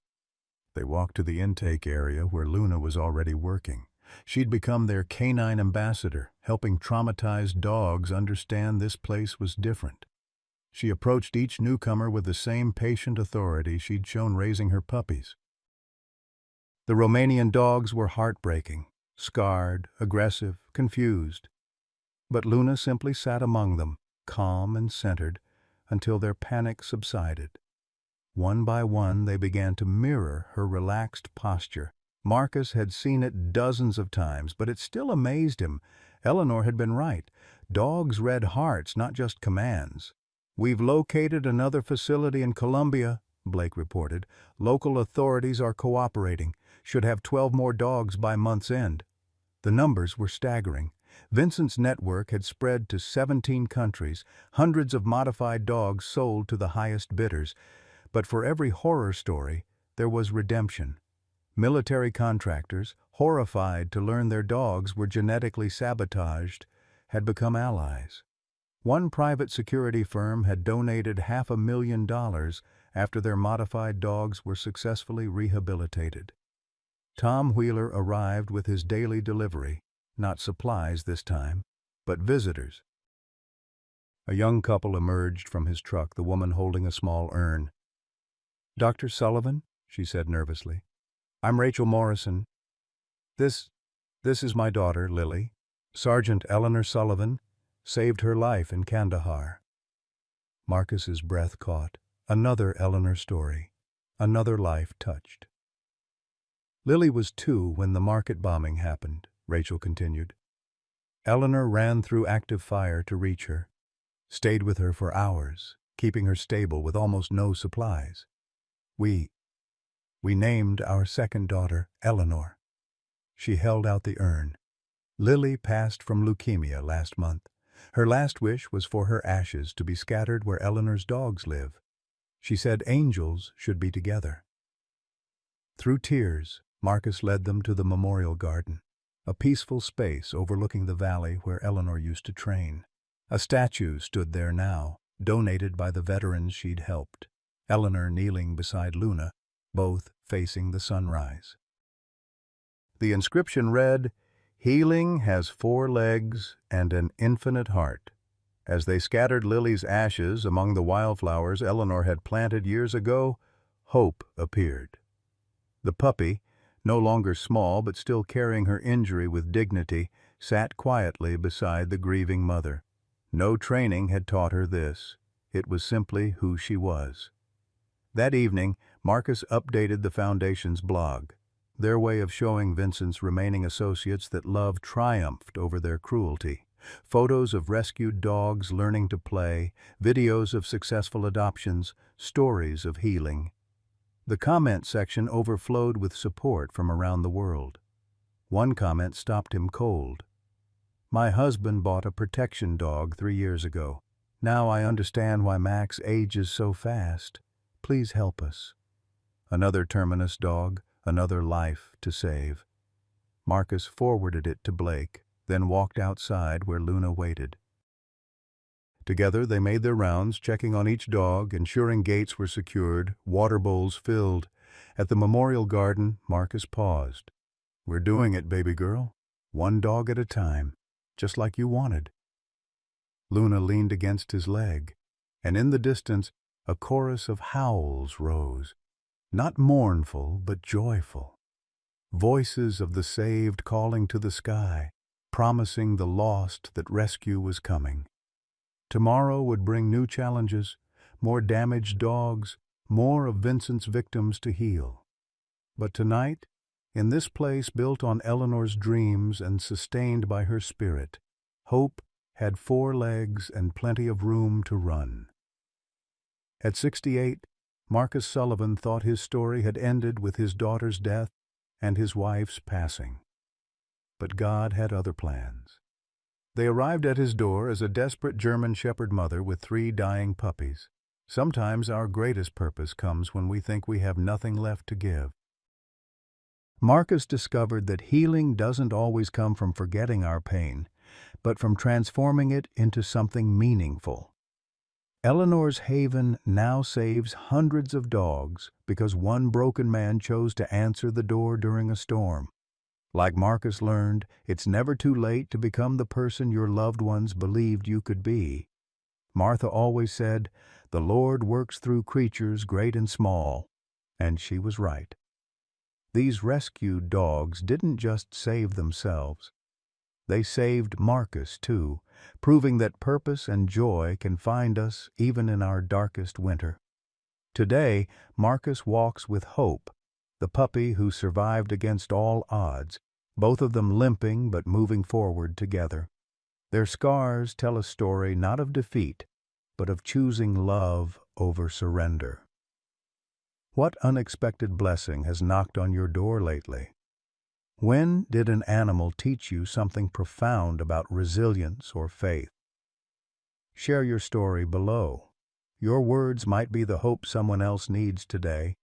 They walked to the intake area where Luna was already working. She'd become their canine ambassador, helping traumatized dogs understand this place was different. She approached each newcomer with the same patient authority she'd shown raising her puppies. The Romanian dogs were heartbreaking, scarred, aggressive, confused. But Luna simply sat among them, calm and centered, until their panic subsided. One by one, they began to mirror her relaxed posture. Marcus had seen it dozens of times, but it still amazed him. Eleanor had been right. Dogs read hearts, not just commands. "We've located another facility in Colombia," Blake reported. "Local authorities are cooperating. Should have 12 more dogs by month's end." The numbers were staggering. Vincent's network had spread to 17 countries, hundreds of modified dogs sold to the highest bidders. But for every horror story, there was redemption. Military contractors, horrified to learn their dogs were genetically sabotaged, had become allies. One private security firm had donated $500,000 after their modified dogs were successfully rehabilitated. Tom Wheeler arrived with his daily delivery, not supplies this time, but visitors. A young couple emerged from his truck, the woman holding a small urn. "Dr. Sullivan?" she said nervously. "I'm Rachel Morrison. This is my daughter, Lily. Sergeant Eleanor Sullivan saved her life in Kandahar." Marcus's breath caught. Another Eleanor story. Another life touched. "Lily was 2 when the market bombing happened," Rachel continued. "Eleanor ran through active fire to reach her. Stayed with her for hours, keeping her stable with almost no supplies. We named our second daughter Eleanor. She held out the urn. Lily passed from leukemia last month. Her last wish was for her ashes to be scattered where Eleanor's dogs live. She said angels should be together. Through tears, Marcus led them to the memorial garden, a peaceful space overlooking the valley where Eleanor used to train. A statue stood there now, donated by the veterans she'd helped, Eleanor kneeling beside Luna, both facing the sunrise. The inscription read, "Healing has 4 legs and an infinite heart." As they scattered Lily's ashes among the wildflowers Eleanor had planted years ago, hope appeared. The puppy, no longer small but still carrying her injury with dignity, sat quietly beside the grieving mother. No training had taught her this. It was simply who she was. That evening, Marcus updated the Foundation's blog. Their way of showing Vincent's remaining associates that love triumphed over their cruelty. Photos of rescued dogs learning to play, videos of successful adoptions, stories of healing. The comment section overflowed with support from around the world. One comment stopped him cold. "My husband bought a protection dog 3 years ago. Now I understand why Max ages so fast. Please help us." Another terminus dog, another life to save. Marcus forwarded it to Blake, then walked outside where Luna waited. Together they made their rounds, checking on each dog, ensuring gates were secured, water bowls filled. At the memorial garden, Marcus paused. "We're doing it, baby girl. 1 dog at a time, just like you wanted." Luna leaned against his leg, and in the distance a chorus of howls rose. Not mournful, but joyful. Voices of the saved calling to the sky, promising the lost that rescue was coming. Tomorrow would bring new challenges, more damaged dogs, more of Vincent's victims to heal. But tonight, in this place built on Eleanor's dreams and sustained by her spirit, hope had 4 legs and plenty of room to run. At 68, Marcus Sullivan thought his story had ended with his daughter's death and his wife's passing. But God had other plans. They arrived at his door as a desperate German Shepherd mother with 3 dying puppies. Sometimes our greatest purpose comes when we think we have nothing left to give. Marcus discovered that healing doesn't always come from forgetting our pain, but from transforming it into something meaningful. Eleanor's haven now saves hundreds of dogs because one broken man chose to answer the door during a storm. Like Marcus learned, it's never too late to become the person your loved ones believed you could be. Martha always said, "The Lord works through creatures great and small," and she was right. These rescued dogs didn't just save themselves. They saved Marcus, too, proving that purpose and joy can find us even in our darkest winter. Today, Marcus walks with Hope, the puppy who survived against all odds, both of them limping but moving forward together. Their scars tell a story not of defeat, but of choosing love over surrender. What unexpected blessing has knocked on your door lately? When did an animal teach you something profound about resilience or faith? Share your story below. Your words might be the hope someone else needs today.